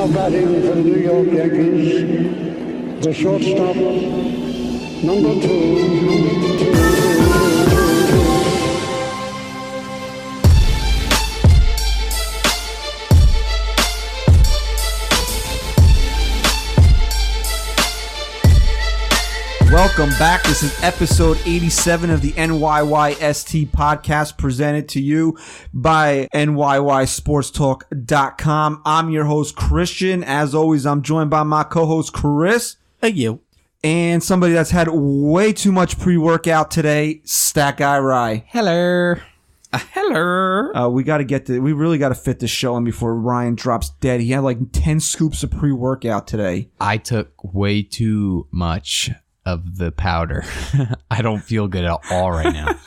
Now batting for the New York Yankees, the shortstop, number two. Welcome back. This is episode 87 of the NYYST podcast presented to you by NYYSportsTalk.com. I'm your host, Christian. As always, I'm joined by my co-host, Chris. Hey, you. And somebody that's had way too much pre-workout today, Stat Guy Rye. Hello. Hello. We really got to fit this show in before Ryan drops dead. He had like 10 scoops of pre-workout today. I took way too much of the powder. I don't feel good at all right now.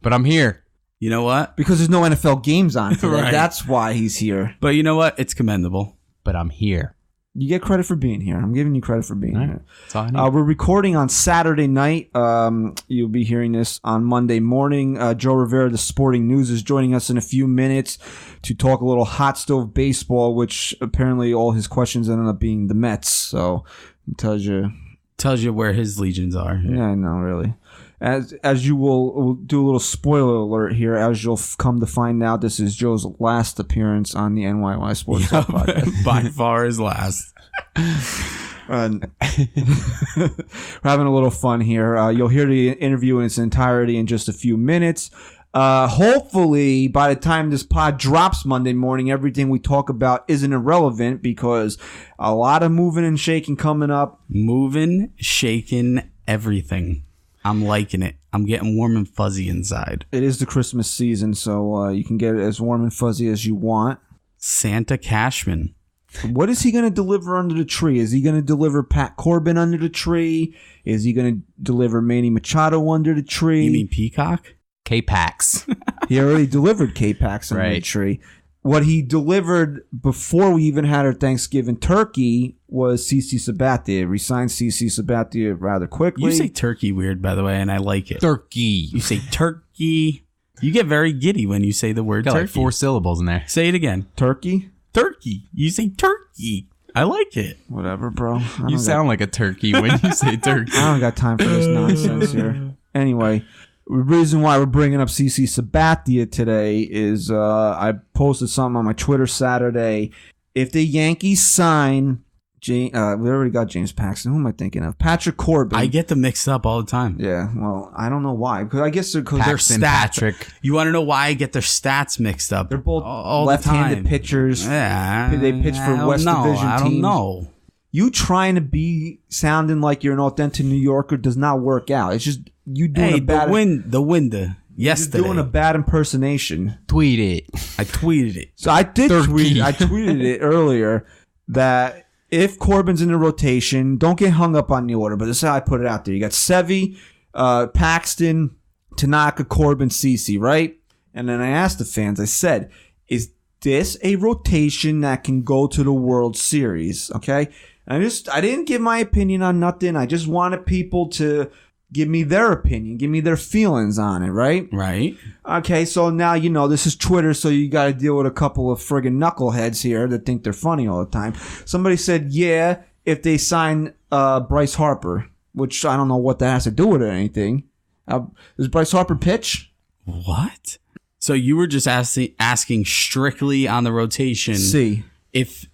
But I'm here. You know what? Because there's no NFL games on today. Right. That's why he's here. But you know what? It's commendable. But I'm here. You get credit for being here. I'm giving you credit for being here. That's all I need. We're recording on Saturday night. You'll be hearing this on Monday morning. Joe Rivera, the Sporting News, is joining us in a few minutes to talk a little hot stove baseball, which apparently all his questions ended up being the Mets. So it tells you where his legions are. Yeah, I know, really. As you will do a little spoiler alert here, as you'll come to find out, this is Joe's last appearance on the NYY Sports Talk podcast. By far his last. We're having a little fun here. You'll hear the interview in its entirety in just a few minutes. Hopefully, by the time this pod drops Monday morning, everything we talk about isn't irrelevant because a lot of moving and shaking coming up. Moving, shaking, everything. I'm liking it. I'm getting warm and fuzzy inside. It is the Christmas season, so you can get it as warm and fuzzy as you want. Santa Cashman. What is he going to deliver under the tree? Is he going to deliver Pat Corbin under the tree? Is he going to deliver Manny Machado under the tree? You mean Peacock? K-Pax. He already delivered K-Pax under the tree. What he delivered before we even had our Thanksgiving turkey was CC Sabathia. We signed CC Sabathia rather quickly. You say turkey weird, by the way, and I like it. Turkey. You say turkey. You get very giddy when you say the word Got turkey. like 4 syllables in there. Say it again. Turkey? Turkey. You say turkey. I like it. Whatever, bro. You sound like a turkey when you say turkey. I don't got time for this nonsense here. Anyway, the reason why we're bringing up CC Sabathia today is I posted something on my Twitter Saturday. If the Yankees sign, we already got James Paxton. Who am I thinking of? Patrick Corbin. I get them mixed up all the time. Yeah, well, I don't know why. Because I guess because Their Paxton, stats. Patrick. You want to know why I get their stats mixed up? they're both all left-handed the time. pitchers. Yeah, They pitch for I don't West know. Division I don't teams. know. You trying to be sounding like you're an authentic New Yorker does not work out. It's just you doing Hey, a bad. the window. Yesterday, You're doing a bad impersonation. Tweet it. I tweeted it. So I did Turkey. tweet. I tweeted it earlier that if Corbin's in the rotation, don't get hung up on the order. But this is how I put it out there. You got Sevy, Paxton, Tanaka, Corbin, CC, right? And then I asked the fans. I said, "Is this a rotation that can go to the World Series?" Okay. And I didn't give my opinion on nothing. I just wanted people to give me their opinion, give me their feelings on it, right? Right. Okay, so now you know this is Twitter, so you got to deal with a couple of friggin' knuckleheads here that think they're funny all the time. Somebody said, yeah, if they sign Bryce Harper, which I don't know what that has to do with it or anything. Does Bryce Harper pitch? What? So you were just asking strictly on the rotation. See. If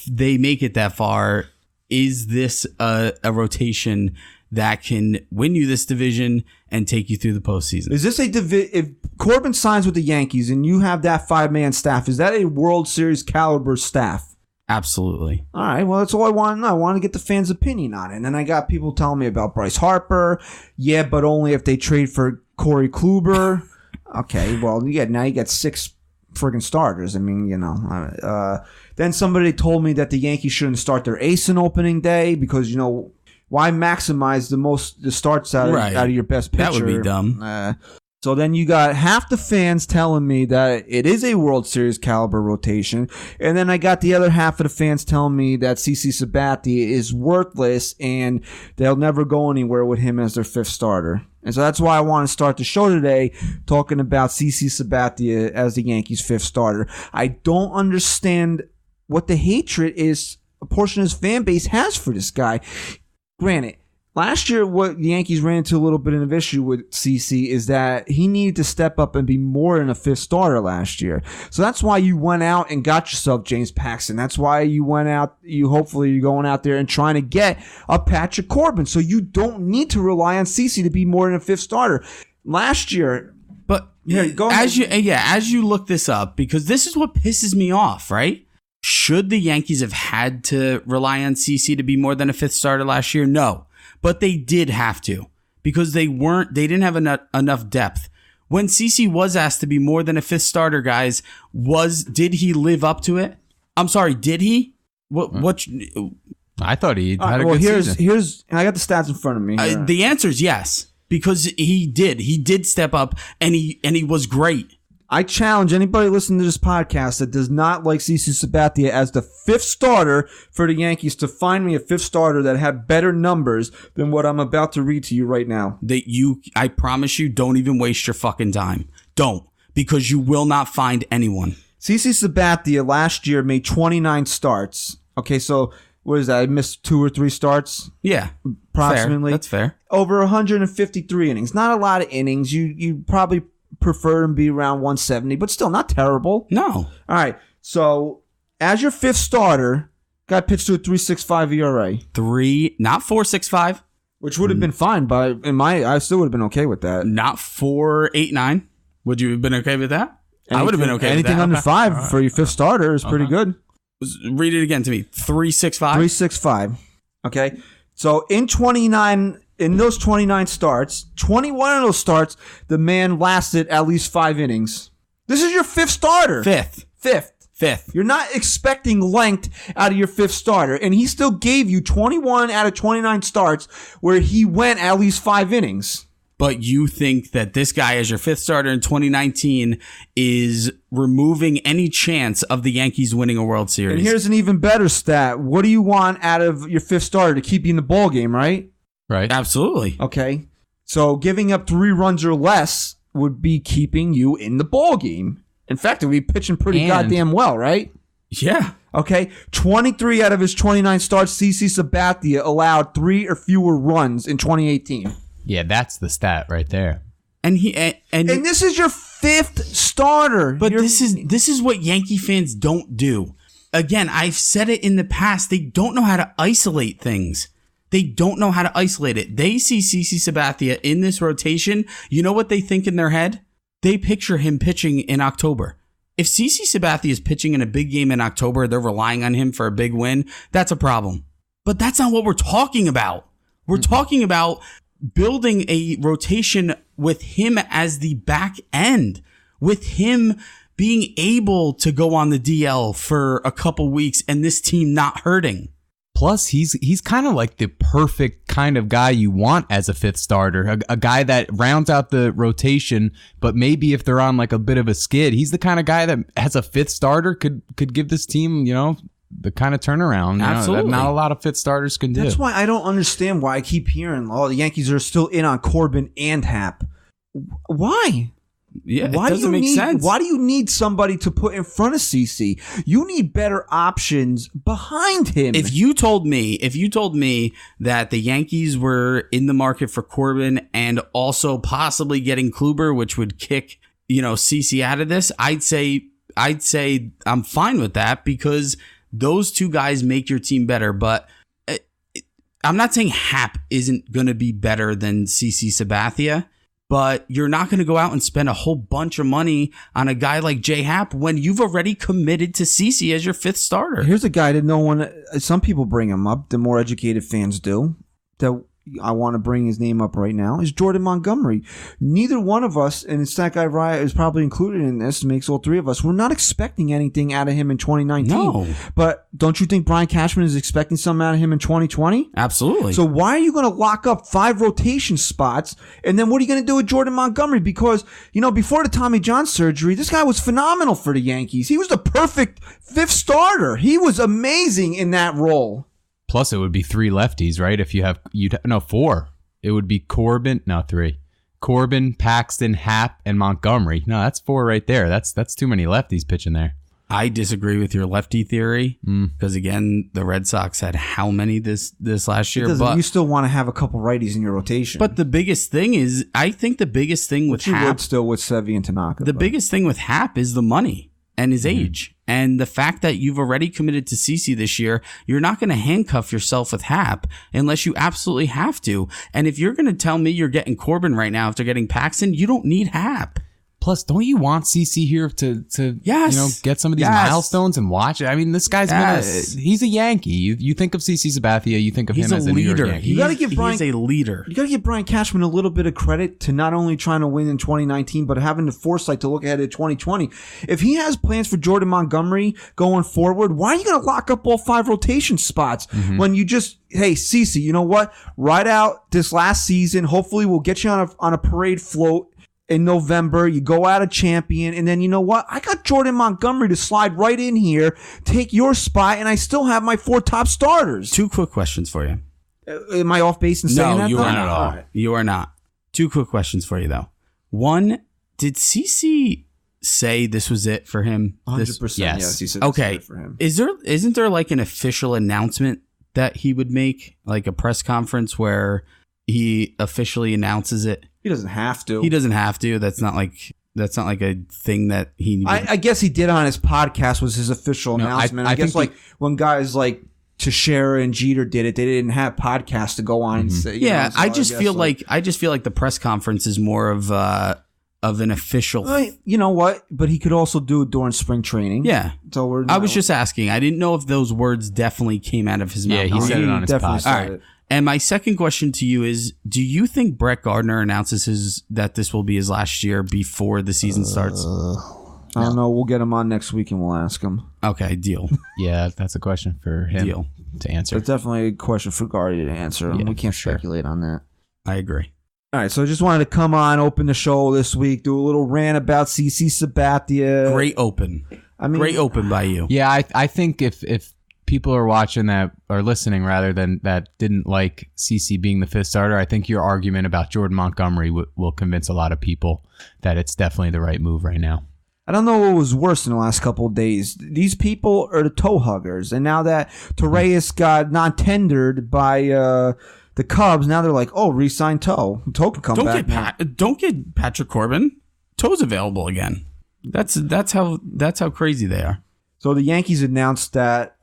they make it that far, is this a rotation that can win you this division and take you through the postseason? Is this if Corbin signs with the Yankees and you have that 5-man staff, is that a World Series caliber staff? Absolutely. All right, well, that's all I want to know. I want to get the fans' opinion on it. And then I got people telling me about Bryce Harper. Yeah, but only if they trade for Corey Kluber. Okay, well, now you got 6 friggin' starters. I mean, you know. Then somebody told me that the Yankees shouldn't start their ace in opening day because, you know, why maximize the starts out of your best pitcher? That would be dumb. So then you got half the fans telling me that it is a World Series caliber rotation, and then I got the other half of the fans telling me that CC Sabathia is worthless and they'll never go anywhere with him as their 5th starter. And so that's why I want to start the show today talking about CC Sabathia as the Yankees' 5th starter. I don't understand what the hatred is a portion of his fan base has for this guy. Granted, last year, what the Yankees ran into a little bit of an issue with CC is that he needed to step up and be more than a fifth starter last year. So that's why you went out and got yourself James Paxton. That's why you went out, hopefully you're going out there and trying to get a Patrick Corbin. So you don't need to rely on CC to be more than a fifth starter. Last year, but go ahead. as you look this up, because this is what pisses me off, right? Should the Yankees have had to rely on CC to be more than a fifth starter last year? No. But they did have to, because they didn't have enough depth. When CC was asked to be more than a fifth starter, guys, did he live up to it? I'm sorry, did he? What? I thought he had a good season. Here's I got the stats in front of me. The answer is yes, because he did step up, and he was great. I challenge anybody listening to this podcast that does not like CC Sabathia as the fifth starter for the Yankees to find me a fifth starter that had better numbers than what I'm about to read to you right now. I promise you, don't even waste your fucking time. Don't, because you will not find anyone. CC Sabathia last year made 29 starts. Okay, so what is that? I missed 2 or 3 starts? Yeah. Approximately. Fair. That's fair. Over 153 innings. Not a lot of innings. You probably prefer him be around 170, but still not terrible. No. All right. So as your fifth starter, got pitched to a 3.65 ERA. Not 4.65. Which would have been fine, but I still would have been okay with that. Not 4.89. Would you have been okay with that? I would have been okay with that. Anything under 5 for your fifth starter is pretty good. Read it again to me. 3.65. 3.65. Okay. So in those 29 starts, 21 of those starts, the man lasted at least 5 innings. This is your fifth starter. Fifth. You're not expecting length out of your fifth starter, and he still gave you 21 out of 29 starts where he went at least 5 innings. But you think that this guy as your fifth starter in 2019 is removing any chance of the Yankees winning a World Series. And here's an even better stat. What do you want out of your fifth starter to keep you in the ball game, right? Right. Absolutely. Okay. So giving up 3 runs or less would be keeping you in the ball game. In fact, it would be pitching pretty goddamn well, right? Yeah. Okay. 23 out of his 29 starts, CC Sabathia allowed 3 or fewer runs in 2018. Yeah, that's the stat right there. And this is your fifth starter. But this is what Yankee fans don't do. Again, I've said it in the past. They don't know how to isolate things. They don't know how to isolate it. They see CC Sabathia in this rotation. You know what they think in their head? They picture him pitching in October. If CC Sabathia is pitching in a big game in October, they're relying on him for a big win. That's a problem. But that's not what we're talking about. We're talking about building a rotation with him as the back end, with him being able to go on the DL for a couple weeks and this team not hurting. Plus, he's kind of like the perfect kind of guy you want as a fifth starter, a guy that rounds out the rotation, but maybe if they're on like a bit of a skid, he's the kind of guy that as a fifth starter could give this team, the kind of turnaround Absolutely. That not a lot of fifth starters can do. That's why I don't understand why I keep hearing, the Yankees are still in on Corbin and Happ. Why? Yeah, it doesn't make sense. Why do you need somebody to put in front of CC? You need better options behind him. If you told me that the Yankees were in the market for Corbin and also possibly getting Kluber, which would kick, CC out of this, I'd say I'm fine with that because those two guys make your team better. But I'm not saying Happ isn't going to be better than CC Sabathia. But you're not going to go out and spend a whole bunch of money on a guy like J Happ when you've already committed to CC as your fifth starter. Here's a guy that some people bring him up, the more educated fans do, that I want to bring his name up right now, is Jordan Montgomery. Neither one of us, and Stat Guy Riot is probably included in this, makes all 3 of us, we're not expecting anything out of him in 2019. No. But don't you think Brian Cashman is expecting something out of him in 2020? Absolutely. So why are you going to lock up 5 rotation spots, and then what are you going to do with Jordan Montgomery? Because, before the Tommy John surgery, this guy was phenomenal for the Yankees. He was the perfect fifth starter. He was amazing in that role. Plus, it would be 3 lefties, right? If you'd 4. It would be 3. Corbin, Paxton, Happ, and Montgomery. No, that's 4 right there. That's too many lefties pitching there. I disagree with your lefty theory because again, the Red Sox had how many this last year? But you still want to have a couple righties in your rotation. But the biggest thing is, I think the biggest thing with you Hap, would still with Sevy and Tanaka. biggest thing with Hap is the money and his age. And the fact that you've already committed to CC this year, you're not going to handcuff yourself with Hap unless you absolutely have to. And if you're going to tell me you're getting Corbin right now after getting Paxton, you don't need Hap. Plus, don't you want CC here to get some of these milestones and watch it? I mean, this guy's he's a Yankee. You think of CC Sabathia, you think of him as a New York Yankee. You got to give Brian, he's a leader. You got to give Brian Cashman a little bit of credit to not only trying to win in 2019, but having the foresight to look ahead at 2020. If he has plans for Jordan Montgomery going forward, why are you going to lock up all 5 rotation spots when you just, hey, CC, you know what? Ride out this last season. Hopefully we'll get you on a parade float in November. You go out a champion, and then you know what? I got Jordan Montgomery to slide right in here, take your spot, and I still have my 4 top starters. 2 quick questions for you. Am I off base in saying that? No, you are not at all. Right. You are not. 2 quick questions for you, though. One, did CC say this was it for him? 100%. Yes, he said okay. This was it for him. Isn't there like an official announcement that he would make, like a press conference where he officially announces it? He doesn't have to. He doesn't have to. That's not like a thing that he. I guess he did on his podcast was his official announcement. I guess like when guys like Teixeira and Jeter did it, they didn't have podcasts to go on and say. Yeah, so I just feel like the press conference is more of an official. You know what? But he could also do it during spring training. Yeah. So I was just asking. I didn't know if those words definitely came out of his mouth. Yeah, he said it on his podcast. All right. And my second question to you is, do you think Brett Gardner announces that this will be his last year before the season starts? I don't know. We'll get him on next week and we'll ask him. Okay, deal. Yeah, that's a question for him to answer. It's definitely a question for Gardy to answer. Yeah, we can't speculate on that. I agree. All right, so I just wanted to come on, open the show this week, do a little rant about CC Sabathia. Great open. Great open by you. Yeah, I think if people are watching that or listening rather than that didn't like CC being the 5th starter, I think your argument about Jordan Montgomery will convince a lot of people that it's definitely the right move right now. I don't know what was worse in the last couple of days. These people are the toe huggers, and now that Torreyes got non-tendered by the Cubs, now they're like, oh, re-sign Toe. Toe can come back. Don't get Patrick Corbin. Toe's available again. That's how crazy they are. So the Yankees announced that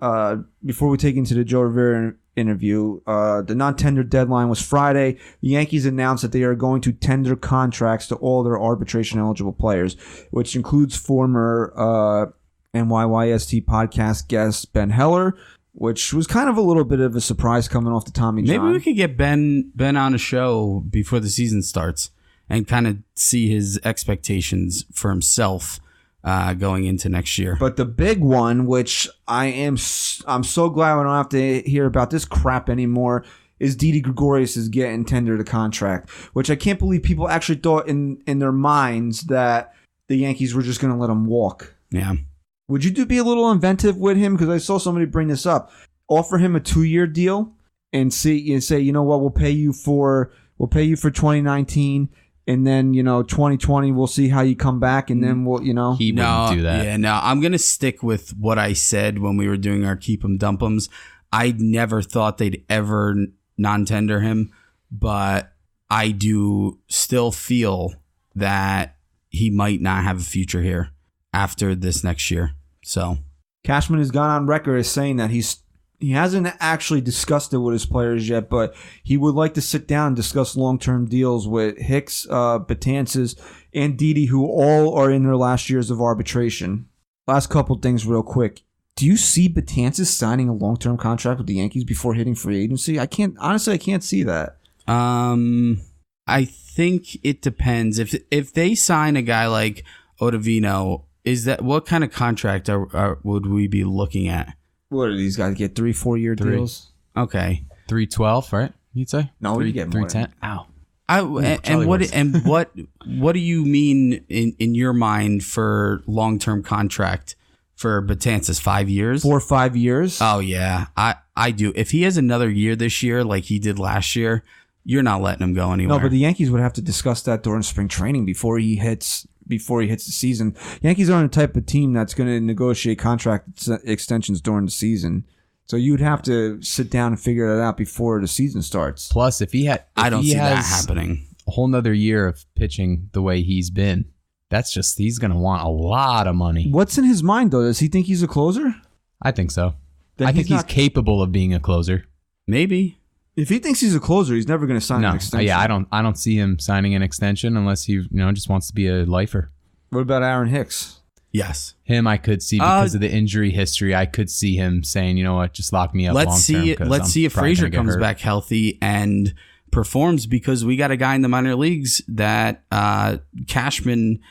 before we take into the Joe Rivera interview, the non-tender deadline was Friday. The Yankees announced that they are going to tender contracts to all their arbitration-eligible players, which includes former NYYST podcast guest Ben Heller, which was kind of a little bit of a surprise coming off the Tommy John. Maybe we could get Ben on a show before the season starts and kind of see his expectations for himself going into next year. But the big one, which I'm so glad we don't have to hear about this crap anymore, is Didi Gregorius is getting tendered a contract, which I can't believe people actually thought in their minds that the Yankees were just going to let him walk. Yeah. Would you be a little inventive with him? Because I saw somebody bring this up. Offer him a 2-year deal and say, you know what, we'll pay you for 2019. And then, 2020, we'll see how you come back, and then we'll, He wouldn't do that. Yeah, no, I'm going to stick with what I said when we were doing our Keep 'em Dump 'ems. I never thought they'd ever non-tender him, but I do still feel that he might not have a future here after this next year. So Cashman has gone on record as saying that he hasn't actually discussed it with his players yet, but he would like to sit down and discuss long-term deals with Hicks, Betances, and Didi, who all are in their last years of arbitration. Last couple things real quick. Do you see Betances signing a long-term contract with the Yankees before hitting free agency? I can't see that. I think it depends. If they sign a guy like Ottavino, what kind of contract would we be looking at? What do these guys get? 3-4 year deals? Okay. 312, right? You'd say? No, you get more. 310. Ow. What do you mean in your mind for long-term contract for Betances? 5 years? 4 or 5 years? Oh yeah, I do. If he has another year this year like he did last year, you're not letting him go anywhere. No, but the Yankees would have to discuss that during spring training before he hits before he hits the season. Yankees aren't the type of team that's going to negotiate contract extensions during the season. So you'd have to sit down and figure that out before the season starts. Plus, if he I don't see that happening. A whole nother year of pitching the way he's been, he's going to want a lot of money. What's in his mind, though? Does he think he's a closer? I think so. Then I think he's capable of being a closer. Maybe. If he thinks he's a closer, he's never going to sign an extension. Yeah, I don't see him signing an extension unless he just wants to be a lifer. What about Aaron Hicks? Yes. Him, I could see because of the injury history. I could see him saying, you know what, just lock me up long term. Let's see if Frazier comes back healthy and performs, because we got a guy in the minor leagues that Cashman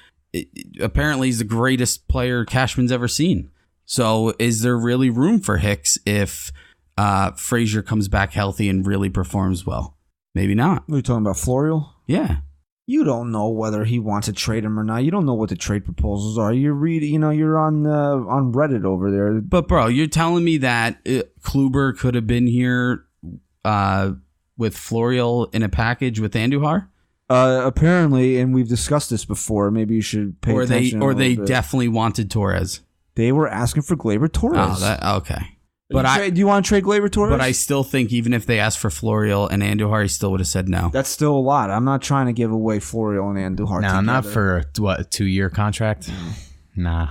apparently is the greatest player Cashman's ever seen. So is there really room for Hicks if Frazier comes back healthy and really performs well? Maybe not. What are you talking about, Florial? Yeah. You don't know whether he wants to trade him or not. You don't know what the trade proposals are. You're reading, you're on Reddit over there. But bro, you're telling me that Kluber could have been here with Florial in a package with Andujar? Apparently, and we've discussed this before. Maybe you should pay attention. Or they definitely wanted Torres. They were asking for Gleyber Torres. Oh, okay. But do you want to trade Gleyber Torres? But I still think even if they asked for Florial and Andujar, he still would have said no. That's still a lot. I'm not trying to give away Florial and Andujar. No, not for a 2-year contract. Nah.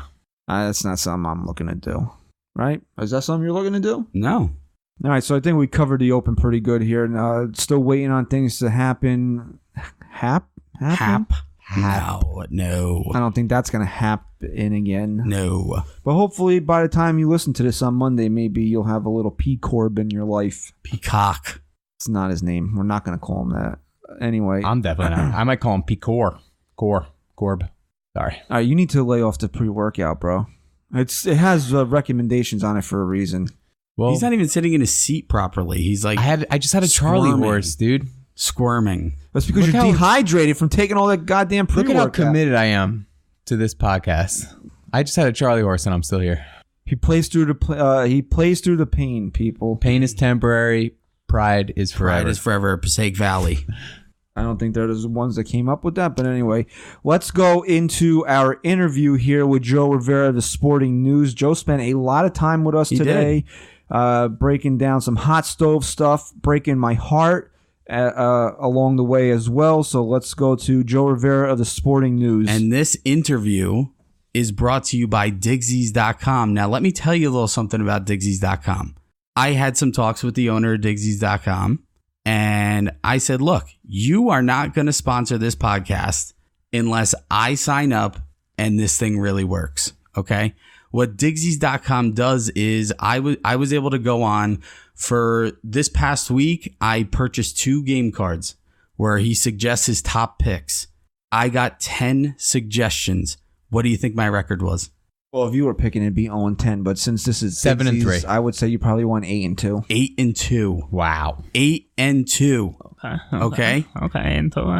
That's not something I'm looking to do. Right? Is that something you're looking to do? No. All right, so I think we covered the Open pretty good here. Still waiting on things to happen. Happen? No. I don't think that's going to happen again. No. But hopefully by the time you listen to this on Monday, maybe you'll have a little P-Corb in your life. Peacock. It's not his name. We're not going to call him that. Anyway. I'm definitely not. I might call him P-Corb. Corb. Sorry. All right, you need to lay off the pre-workout, bro. It has recommendations on it for a reason. Well, he's not even sitting in his seat properly. He's like, I just had a Charlie horse, dude. Squirming. That's because you're dehydrated from taking all that goddamn pre-workout. Look at how committed I am to this podcast. I just had a Charlie horse and I'm still here. He plays through the pain, people. Pain is temporary. Pride is forever. Pride is forever. Passaic Valley. I don't think they're the ones that came up with that. But anyway, let's go into our interview here with Joe Rivera of the Sporting News. Joe spent a lot of time with us today, breaking down some hot stove stuff, breaking my heart along the way as well. So let's go to Joe Rivera of the Sporting News. And this interview is brought to you by Digsies.com. Now, let me tell you a little something about Digsies.com. I had some talks with the owner of Digsies.com, and I said, look, you are not going to sponsor this podcast unless I sign up and this thing really works. Okay. What Digsies.com does is I was able to go on for this past week. I purchased 2 game cards where he suggests his top picks. I got 10 suggestions. What do you think my record was? Well, if you were picking, it'd be 0-10. But since this is 7-3, I would say you probably won 8-2. 8-2. Wow. 8-2. Okay.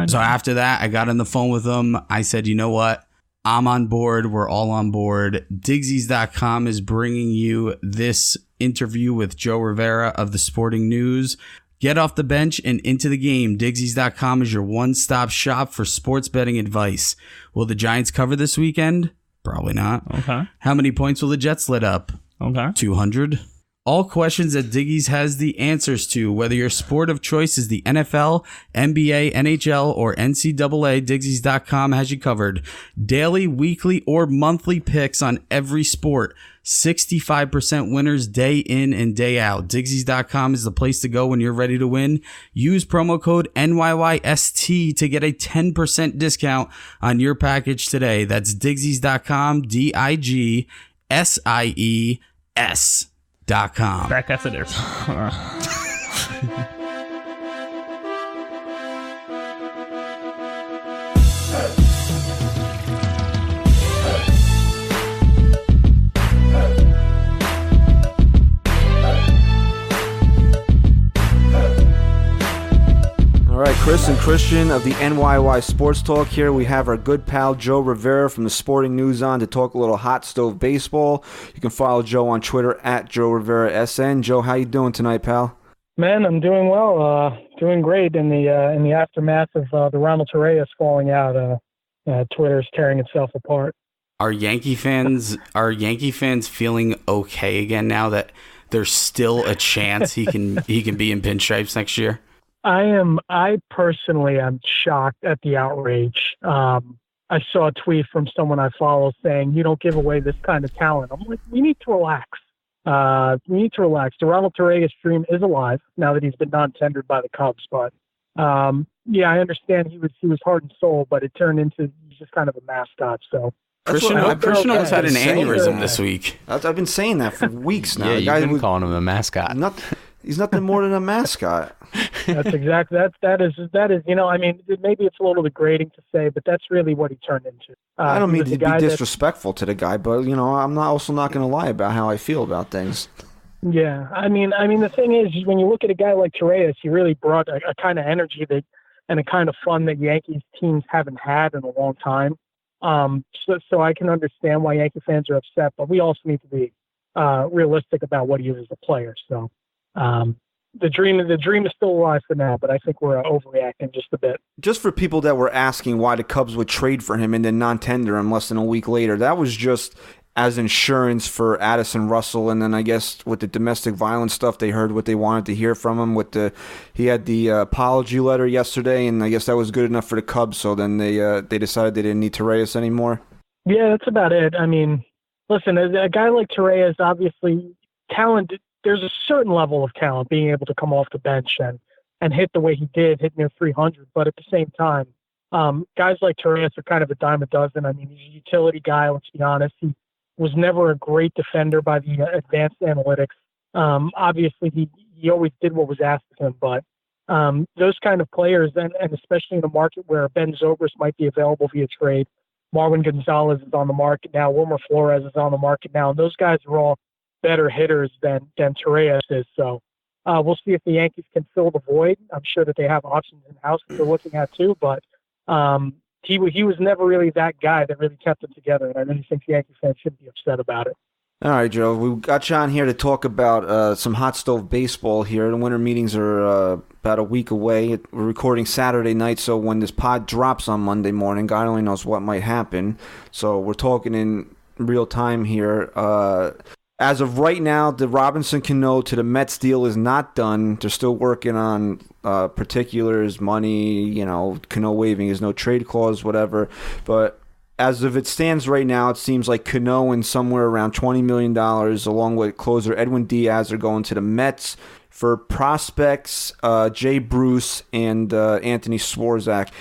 So after that, I got on the phone with him. I said, you know what? I'm on board. We're all on board. Digsies.com is bringing you this interview with Joe Rivera of the Sporting News. Get off the bench and into the game. Digsies.com is your one-stop shop for sports betting advice. Will the Giants cover this weekend? Probably not. Okay. How many points will the Jets let up? Okay. 200. All questions that Diggies has the answers to. Whether your sport of choice is the NFL, NBA, NHL, or NCAA, Digsies.com has you covered. Daily, weekly, or monthly picks on every sport. 65% winners day in and day out. Digsies.com is the place to go when you're ready to win. Use promo code NYYST to get a 10% discount on your package today. That's Digsies.com, DIGSIES.com. Back after this. All right, Chris and Christian of the NYY Sports Talk here. We have our good pal Joe Rivera from the Sporting News on to talk a little hot stove baseball. You can follow Joe on Twitter at Joe Rivera SN. Joe, how you doing tonight, pal? Man, I'm doing well. Doing great in the aftermath of the Ronald Torreyes falling out. Twitter's tearing itself apart. Are Yankee fans feeling okay again now that there's still a chance he can be in pinstripes next year? I personally am shocked at the outrage. I saw a tweet from someone I follow saying, "You don't give away this kind of talent." I'm like, we need to relax. We need to relax. The Ronald Torreyes dream is alive now that he's been non-tendered by the Cubs. But yeah, I understand he was heart and soul, but it turned into he's just kind of a mascot. So Christian almost had an aneurysm this week. I've been saying that for weeks now. Yeah, you've been calling him a mascot. He's nothing more than a mascot. That's exactly that is I mean, maybe it's a little degrading to say, but that's really what he turned into. I don't mean to be disrespectful to the guy, but I'm also not going to lie about how I feel about things. Yeah, I mean the thing is when you look at a guy like Torreyes, he really brought a kind of energy and a kind of fun that Yankees teams haven't had in a long time. So I can understand why Yankee fans are upset, but we also need to be realistic about what he is as a player. So. The dream is still alive for now, but I think we're overreacting just a bit. Just for people that were asking why the Cubs would trade for him and then non-tender him less than a week later, that was just as insurance for Addison Russell, and then I guess with the domestic violence stuff, they heard what they wanted to hear from him. He had the apology letter yesterday, and I guess that was good enough for the Cubs. So then they decided they didn't need Torreyes anymore. Yeah, that's about it. I mean, listen, a guy like Torreyes, obviously talent. There's a certain level of talent being able to come off the bench and hit the way he did, hit near 300. But at the same time, guys like Torreyes are kind of a dime a dozen. I mean, he's a utility guy, let's be honest. He was never a great defender by the advanced analytics. Obviously, he always did what was asked of him. But those kind of players, and especially in a market where Ben Zobrist might be available via trade, Marwin Gonzalez is on the market now, Wilmer Flores is on the market now, and those guys are all better hitters than Torreyes is. So we'll see if the Yankees can fill the void. I'm sure that they have options in-house that they're looking at too, but he was never really that guy that really kept it together, and I really think the Yankee fans should be upset about it. All right, Joe, we got you on here to talk about some hot stove baseball here. The winter meetings are about a week away. We're recording Saturday night, so when this pod drops on Monday morning, God only knows what might happen. So we're talking in real time here. As of right now, the Robinson Cano to the Mets deal is not done. They're still working on particulars, money, Cano waiving his no trade clause, whatever. But as of it stands right now, it seems like Cano and somewhere around $20 million, along with closer Edwin Diaz, are going to the Mets for prospects, Jay Bruce and Anthony Swarzak.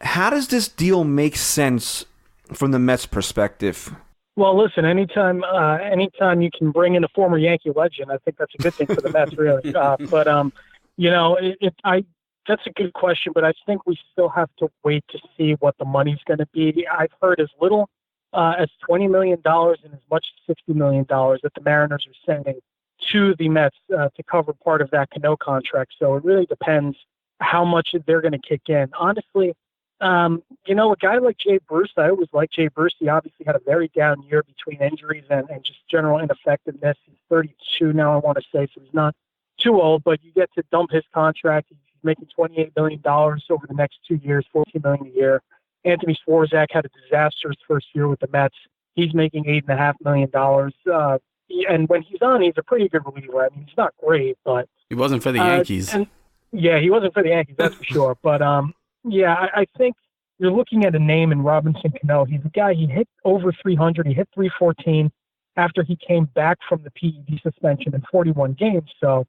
How does this deal make sense from the Mets' perspective? Well, listen, anytime you can bring in a former Yankee legend, I think that's a good thing for the Mets, really. That's a good question, but I think we still have to wait to see what the money's going to be. I've heard as little as $20 million and as much as $60 million that the Mariners are sending to the Mets to cover part of that Cano contract. So it really depends how much they're going to kick in. Honestly, a guy like Jay Bruce, I always liked Jay Bruce. He obviously had a very down year between injuries and just general ineffectiveness. He's 32 now, I want to say, so he's not too old, but you get to dump his contract. He's making $28 million over the next 2 years, $14 million a year. Anthony Swarzak had a disastrous first year with the Mets. He's making $8.5 million. And when he's on, he's a pretty good reliever. I mean, he's not great, but he wasn't for the Yankees. He wasn't for the Yankees, that's for sure. But I think you're looking at a name in Robinson Cano. He's a guy, he hit over 300. He hit 314 after he came back from the PED suspension in 41 games. So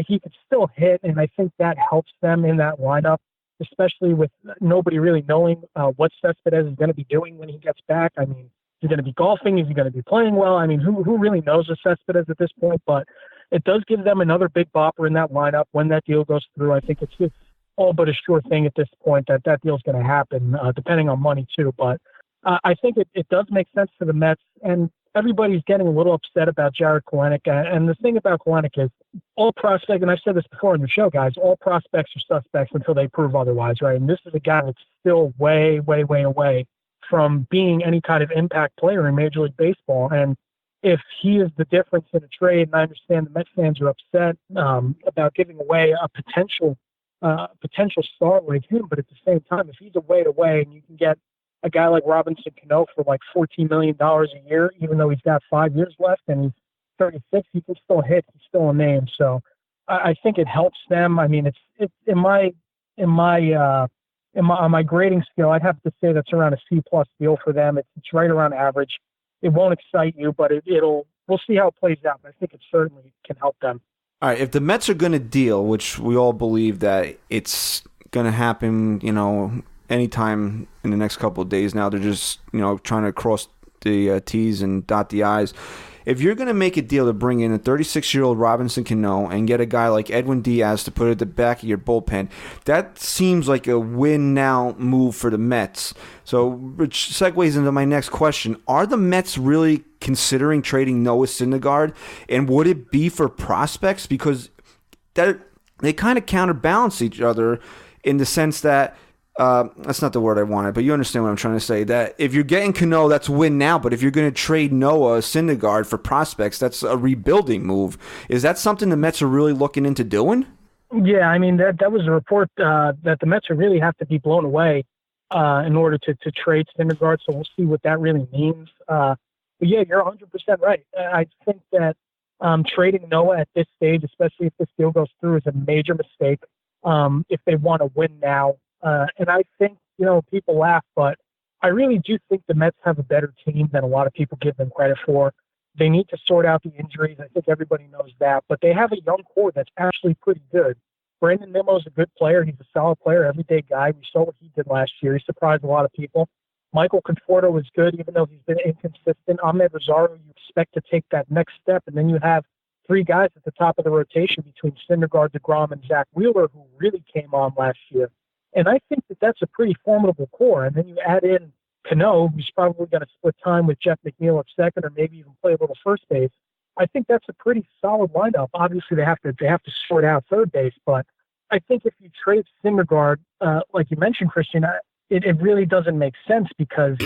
he could still hit, and I think that helps them in that lineup, especially with nobody really knowing what Cespedes is going to be doing when he gets back. I mean, is he going to be golfing? Is he going to be playing well? I mean, who really knows with Cespedes at this point? But it does give them another big bopper in that lineup when that deal goes through. I think it's all but a sure thing at this point that deal's going to happen, depending on money too. But I think it does make sense for the Mets, and everybody's getting a little upset about Jared Kelenic. And the thing about Kelenic is all prospects, and I've said this before on the show, guys, all prospects are suspects until they prove otherwise, right? And this is a guy that's still way, way, way away from being any kind of impact player in Major League Baseball. And if he is the difference in a trade, and I understand the Mets fans are upset about giving away a potential star like him, but at the same time, if he's a way away and you can get a guy like Robinson Cano for like $14 million a year, even though he's got 5 years left and he's 36, he can still hit. He's still a name. So I think it helps them. I mean, it's on my grading scale, I'd have to say that's around a C+ deal for them. It's right around average. It won't excite you, but we'll see how it plays out. But I think it certainly can help them. All right, if the Mets are going to deal, which we all believe that it's going to happen, anytime in the next couple of days now, they're just, trying to cross the T's and dot the I's. If you're going to make a deal to bring in a 36-year-old Robinson Cano and get a guy like Edwin Diaz to put at the back of your bullpen, that seems like a win-now move for the Mets. So, which segues into my next question. Are the Mets really considering trading Noah Syndergaard, and would it be for prospects? Because they kind of counterbalance each other in the sense that that's not the word I wanted, but you understand what I'm trying to say. That if you're getting Cano, that's win now. But if you're going to trade Noah Syndergaard for prospects, that's a rebuilding move. Is that something the Mets are really looking into doing? Yeah, I mean, that was a report that the Mets would really have to be blown away in order to trade Syndergaard. So we'll see what that really means. But yeah, you're 100% right. I think that trading Noah at this stage, especially if this deal goes through, is a major mistake if they want to win now. And I think, people laugh, but I really do think the Mets have a better team than a lot of people give them credit for. They need to sort out the injuries. I think everybody knows that. But they have a young core that's actually pretty good. Brandon Nimmo's a good player. He's a solid player, everyday guy. We saw what he did last year. He surprised a lot of people. Michael Conforto was good, even though he's been inconsistent. Ahmed Rosario, you expect to take that next step. And then you have three guys at the top of the rotation between Syndergaard, DeGrom, and Zach Wheeler, who really came on last year. And I think that that's a pretty formidable core. And then you add in Cano, who's probably going to split time with Jeff McNeil at second, or maybe even play a little first base. I think that's a pretty solid lineup. Obviously, they have to sort out third base, but I think if you trade Syndergaard, like you mentioned, Christian, it really doesn't make sense, because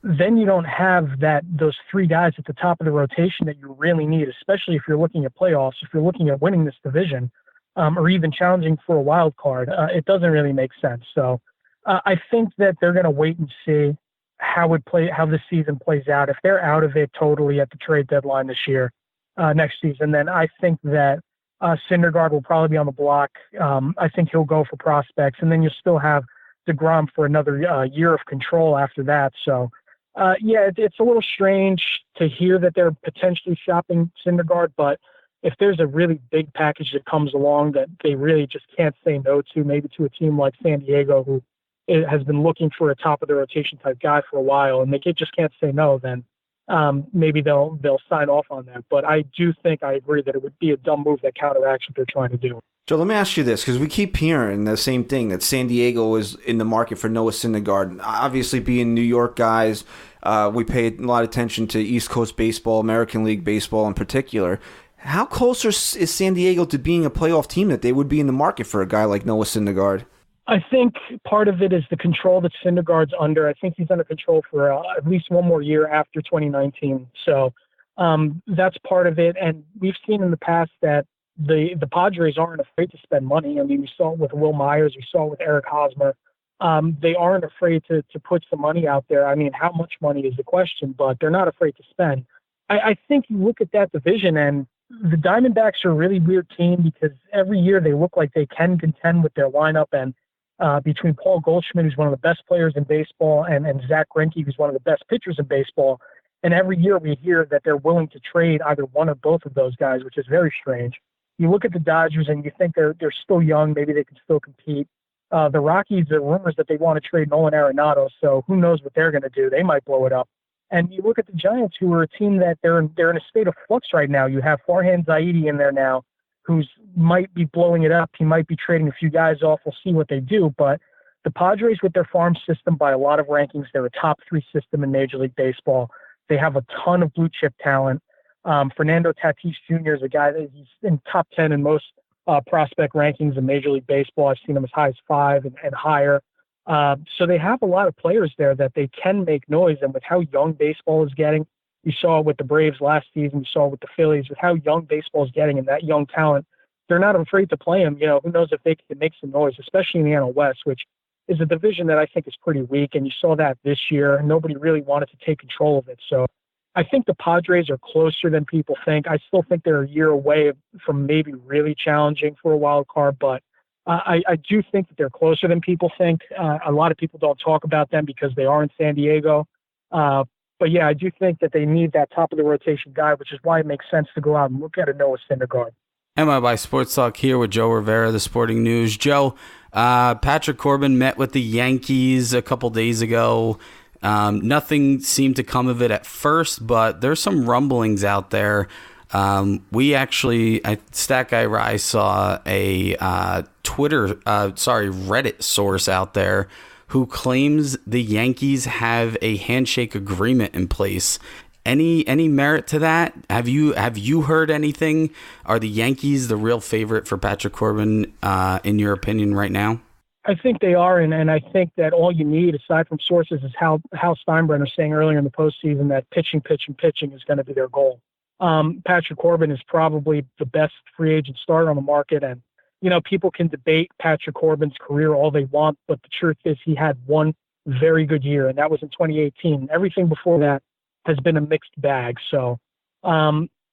then you don't have those three guys at the top of the rotation that you really need, especially if you're looking at playoffs, if you're looking at winning this division. Or even challenging for a wild card. It doesn't really make sense. So I think that they're going to wait and see how this season plays out. If they're out of it totally at the trade deadline next season, then I think that Syndergaard will probably be on the block. I think he'll go for prospects, and then you'll still have DeGrom for another year of control after that. So, it's a little strange to hear that they're potentially shopping Syndergaard, but if there's a really big package that comes along that they really just can't say no to, maybe to a team like San Diego, who has been looking for a top of the rotation type guy for a while, and they just can't say no, then maybe they'll sign off on that. But I agree that it would be a dumb move that counteracts what they're trying to do. So let me ask you this, because we keep hearing the same thing, that San Diego is in the market for Noah Syndergaard. Obviously, being New York guys, we pay a lot of attention to East Coast baseball, American League baseball in particular. How close is San Diego to being a playoff team that they would be in the market for a guy like Noah Syndergaard? I think part of it is the control that Syndergaard's under. I think he's under control for at least one more year after 2019. So that's part of it. And we've seen in the past that the Padres aren't afraid to spend money. I mean, we saw it with Will Myers. We saw it with Eric Hosmer. They aren't afraid to put some money out there. I mean, how much money is the question, but they're not afraid to spend. I think you look at that division, and the Diamondbacks are a really weird team, because every year they look like they can contend with their lineup. And between Paul Goldschmidt, who's one of the best players in baseball, and Zach Greinke, who's one of the best pitchers in baseball, and every year we hear that they're willing to trade either one or both of those guys, which is very strange. You look at the Dodgers and you think they're still young, maybe they can still compete. The Rockies, there are rumors that they want to trade Nolan Arenado, so who knows what they're going to do. They might blow it up. And you look at the Giants, who are a team that they're in a state of flux right now. You have Farhan Zaidi in there now, who might be blowing it up. He might be trading a few guys off. We'll see what they do. But the Padres, with their farm system, by a lot of rankings, they're a top 3 system in Major League Baseball. They have a ton of blue chip talent. Fernando Tatis Jr. is a guy that he's in top 10 in most prospect rankings in Major League Baseball. I've seen him as high as 5 and higher. So they have a lot of players there that they can make noise. And with how young baseball is getting, you saw it with the Braves last season, you saw it with the Phillies, with how young baseball is getting and that young talent, they're not afraid to play them. Who knows if they can make some noise, especially in the NL West, which is a division that I think is pretty weak, and you saw that this year. Nobody really wanted to take control of it. So I think the Padres are closer than people think. I still think they're a year away from maybe really challenging for a wild card, but I do think that they're closer than people think. A lot of people don't talk about them because they are in San Diego. But yeah, I do think that they need that top of the rotation guy, which is why it makes sense to go out and look at a Noah Syndergaard. NYYST Sports Talk here with Joe Rivera, the Sporting News. Joe, Patrick Corbin met with the Yankees a couple days ago. Nothing seemed to come of it at first, but there's some rumblings out there. Stat Guy Rye saw a Reddit source out there who claims the Yankees have a handshake agreement in place. Any merit to that? Have you heard anything? Are the Yankees the real favorite for Patrick Corbin, in your opinion, right now? I think they are, and I think that all you need, aside from sources, is how Steinbrenner saying earlier in the postseason that pitching is going to be their goal. Patrick Corbin is probably the best free agent starter on the market, and people can debate Patrick Corbin's career all they want, but the truth is he had one very good year, and that was in 2018. Everything before that has been a mixed bag. So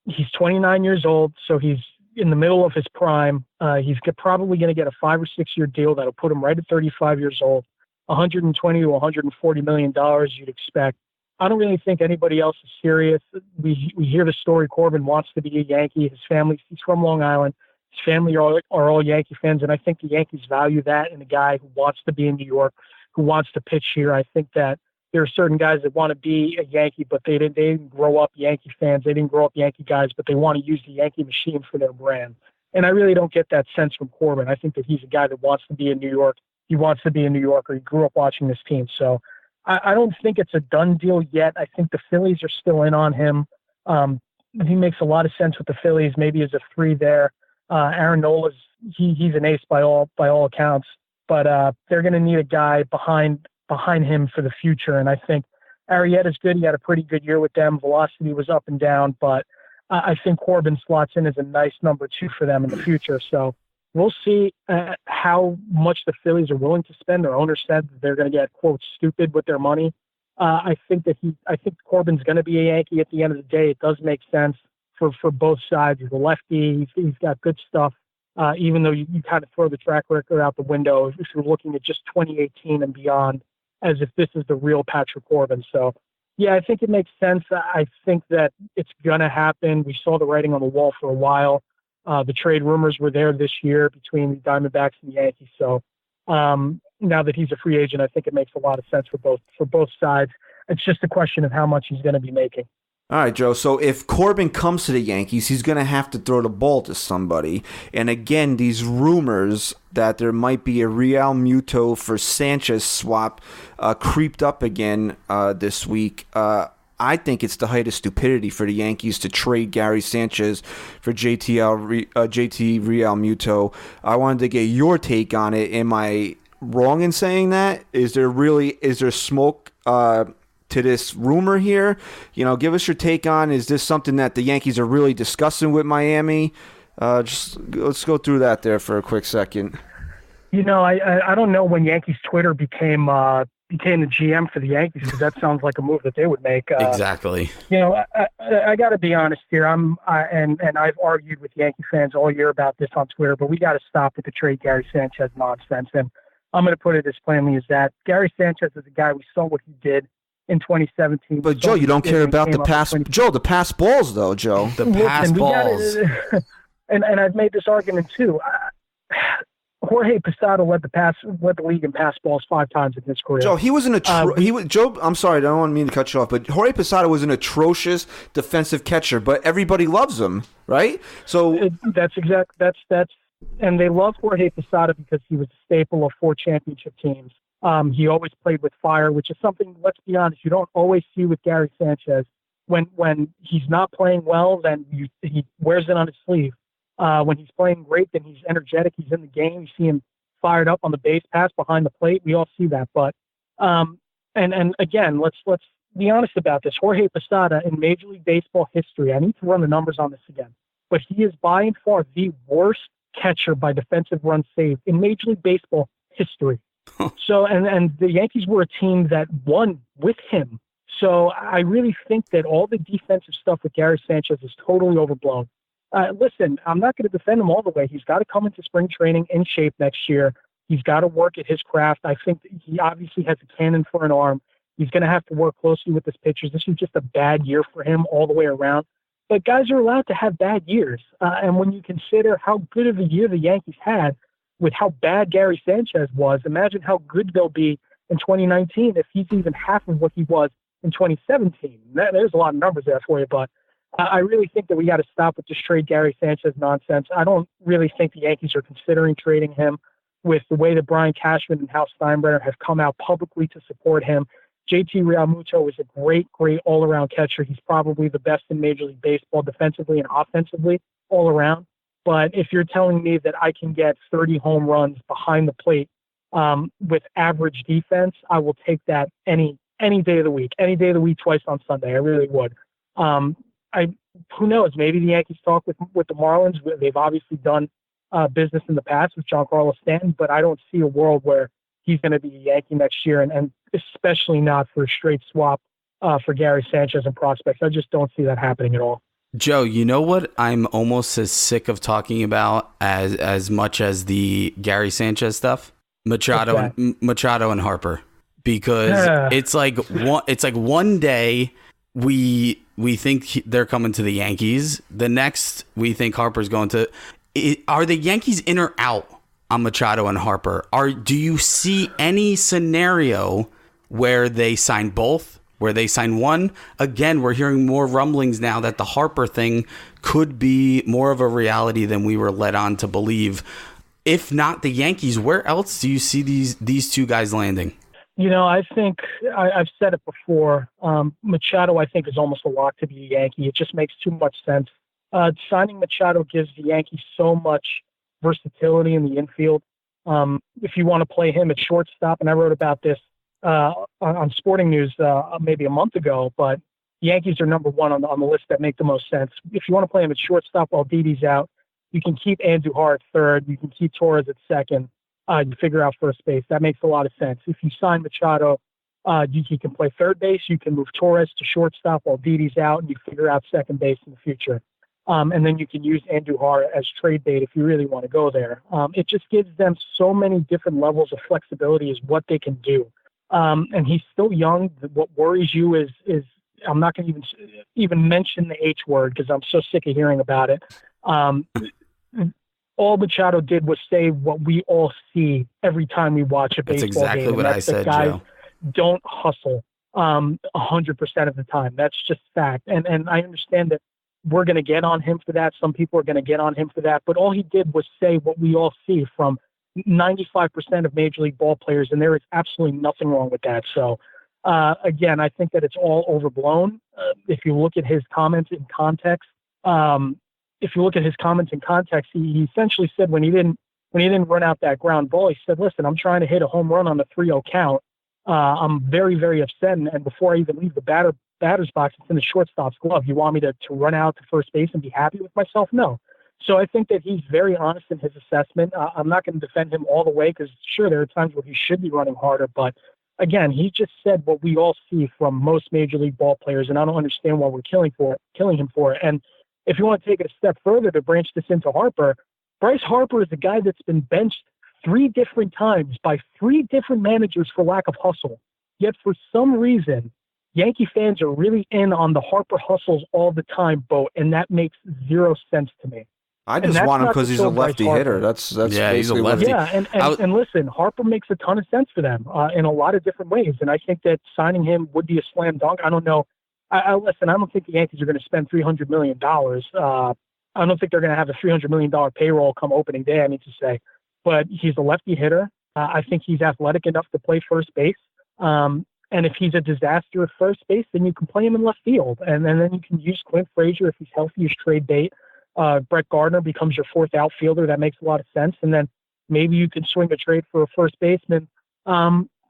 he's 29 years old, so he's in the middle of his prime. He's probably going to get a 5 or 6 year deal that'll put him right at 35 years old, $120 to $140 million you'd expect. I don't really think anybody else is serious. We hear the story Corbin wants to be a Yankee. His family, he's from Long Island. His family are all Yankee fans, and I think the Yankees value that in a guy who wants to be in New York, who wants to pitch here. I think that there are certain guys that want to be a Yankee, but they didn't grow up Yankee fans. They didn't grow up Yankee guys, but they want to use the Yankee machine for their brand. And I really don't get that sense from Corbin. I think that he's a guy that wants to be in New York. He wants to be a New Yorker. He grew up watching this team. So I don't think it's a done deal yet. I think the Phillies are still in on him. He makes a lot of sense with the Phillies, maybe as a 3 there. Aaron Nola's he's an ace by all accounts, but they're going to need a guy behind him for the future. And I think Arrieta's good. He had a pretty good year with them. Velocity was up and down, but I think Corbin slots in as a nice number 2 for them in the future. So we'll see how much the Phillies are willing to spend. Their owner said that they're going to get, quote, stupid with their money. I think Corbin's going to be a Yankee at the end of the day. It does make sense for both sides. He's a lefty. He's got good stuff. Even though you kind of throw the track record out the window, if you're looking at just 2018 and beyond, as if this is the real Patrick Corbin. So, yeah, I think it makes sense. I think that it's going to happen. We saw the writing on the wall for a while. The trade rumors were there this year between the Diamondbacks and the Yankees. So now that he's a free agent, I think it makes a lot of sense for both sides. It's just a question of how much he's going to be making. All right, Joe. So if Corbin comes to the Yankees, he's going to have to throw the ball to somebody. And again, these rumors that there might be a Real Muto for Sanchez swap creeped up again this week. I think it's the height of stupidity for the Yankees to trade Gary Sanchez for JT Real Muto. I wanted to get your take on it. Am I wrong in saying that? Is there smoke to this rumor here? Give us your take on, is this something that the Yankees are really discussing with Miami? Just let's go through that there for a quick second. I don't know when Yankees Twitter became the GM for the Yankees, because that sounds like a move that they would make. Exactly. I got to be honest here. And I've argued with Yankee fans all year about this on Twitter, but we got to stop with the trade Gary Sanchez nonsense. And I'm going to put it as plainly as that. Gary Sanchez is a guy, we saw what he did in 2017. But Joe, you don't care about the pass. Joe, the pass balls, though, Joe. The pass balls. And I've made this argument too. Jorge Posada led the league in pass balls 5 times in his career. Joe, he was Joe. I'm sorry, I don't want to cut you off, but Jorge Posada was an atrocious defensive catcher, but everybody loves him, right? So that's. And they love Jorge Posada because he was a staple of 4 championship teams. He always played with fire, which is something, let's be honest, you don't always see with Gary Sanchez. When he's not playing well, then he wears it on his sleeve. When he's playing great, then he's energetic. He's in the game. You see him fired up on the base pass behind the plate. We all see that. But and again, let's be honest about this. Jorge Posada in Major League Baseball history, I need to run the numbers on this again, but he is by and far the worst catcher by defensive runs saved in Major League Baseball history. So, and the Yankees were a team that won with him. So I really think that all the defensive stuff with Gary Sanchez is totally overblown. Listen, I'm not going to defend him all the way. He's got to come into spring training in shape next year. He's got to work at his craft. I think that he obviously has a cannon for an arm. He's going to have to work closely with his pitchers. This is just a bad year for him all the way around. But guys are allowed to have bad years. And when you consider how good of a year the Yankees had with how bad Gary Sanchez was, imagine how good they'll be in 2019 if he's even half of what he was in 2017. There's a lot of numbers there for you, but I really think that we got to stop with this trade Gary Sanchez nonsense. I don't really think the Yankees are considering trading him with the way that Brian Cashman and Hal Steinbrenner have come out publicly to support him. JT Realmuto is a great all-around catcher. He's probably the best in Major League Baseball defensively and offensively all around. But if you're telling me that I can get 30 home runs behind the plate with average defense, I will take that any day of the week, twice on Sunday. I really would. Who knows? Maybe the Yankees talk with the Marlins. They've obviously done business in the past with Giancarlo Stanton, but I don't see a world where he's going to be a Yankee next year, and especially not for a straight swap for Gary Sanchez and prospects. I just don't see that happening at all. Joe, you know what I'm almost as sick of talking about as much as the Gary Sanchez stuff? Machado and Harper. Because it's like one day we think they're coming to the Yankees. The next we think Harper's going to. Are the Yankees in or out on Machado and Harper? Do you see any scenario where they sign both? Where they sign one? Again, we're hearing more rumblings now that the Harper thing could be more of a reality than we were led on to believe. If not the Yankees, where else do you see these two guys landing? You know, I think I've said it before. Machado, I think, is almost a lock to be a Yankee. It just makes too much sense. Signing Machado gives the Yankees so much versatility in the infield. If you want to play him at shortstop, and I wrote about this on Sporting News maybe a month ago, but the Yankees are number one on the list that make the most sense. If you want to play him at shortstop while Didi's out, you can keep Andujar at third. You can keep Torres at second. You figure out first base. That makes a lot of sense. If you sign Machado, you can play third base. You can move Torres to shortstop while Didi's out, and you figure out second base in the future. And then you can use Andujar as trade bait if you really want to go there. It just gives them so many different levels of flexibility is what they can do. And he's still young. What worries you is I'm not going to even mention the H word because I'm so sick of hearing about it. All Machado did was say what we all see every time we watch a baseball game. That's exactly what I said, guys Joe. Don't hustle 100% of the time. That's just fact. And I understand that we're going to get on him for that. Some people are going to get on him for that. But all he did was say what we all see from 95% of Major League ball players, and there is absolutely nothing wrong with that. So, again, I think that it's all overblown. If you look at his comments in context, he essentially said when he didn't run out that ground ball, he said, listen, I'm trying to hit a home run on the 3-0 count. I'm very, very upset. And before I even leave the batter's box, it's in the shortstop's glove. You want me to run out to first base and be happy with myself? No. So I think that he's very honest in his assessment. I'm not going to defend him all the way because, sure, there are times where he should be running harder. But, again, he just said what we all see from most Major League ball players, and I don't understand why we're killing him for it. And if you want to take it a step further to branch this into Harper, Bryce Harper is a guy that's been benched 3 different times by 3 different managers for lack of hustle. Yet for some reason, Yankee fans are really in on the Harper hustles all the time boat, and that makes 0 sense to me. I just want him because he's a lefty hitter. That's yeah, he's a basically lefty. Yeah, and listen, Harper makes a ton of sense for them in a lot of different ways, and I think that signing him would be a slam dunk. I don't know. Listen, I don't think the Yankees are going to spend $300 million. I don't think they're going to have a $300 million payroll come opening day, I need to say. But he's a lefty hitter. I think he's athletic enough to play first base. And if he's a disaster at first base, then you can play him in left field. And then you can use Clint Frazier if he's healthy as trade bait. Brett Gardner becomes your 4th outfielder. That makes a lot of sense. And then maybe you can swing a trade for a first baseman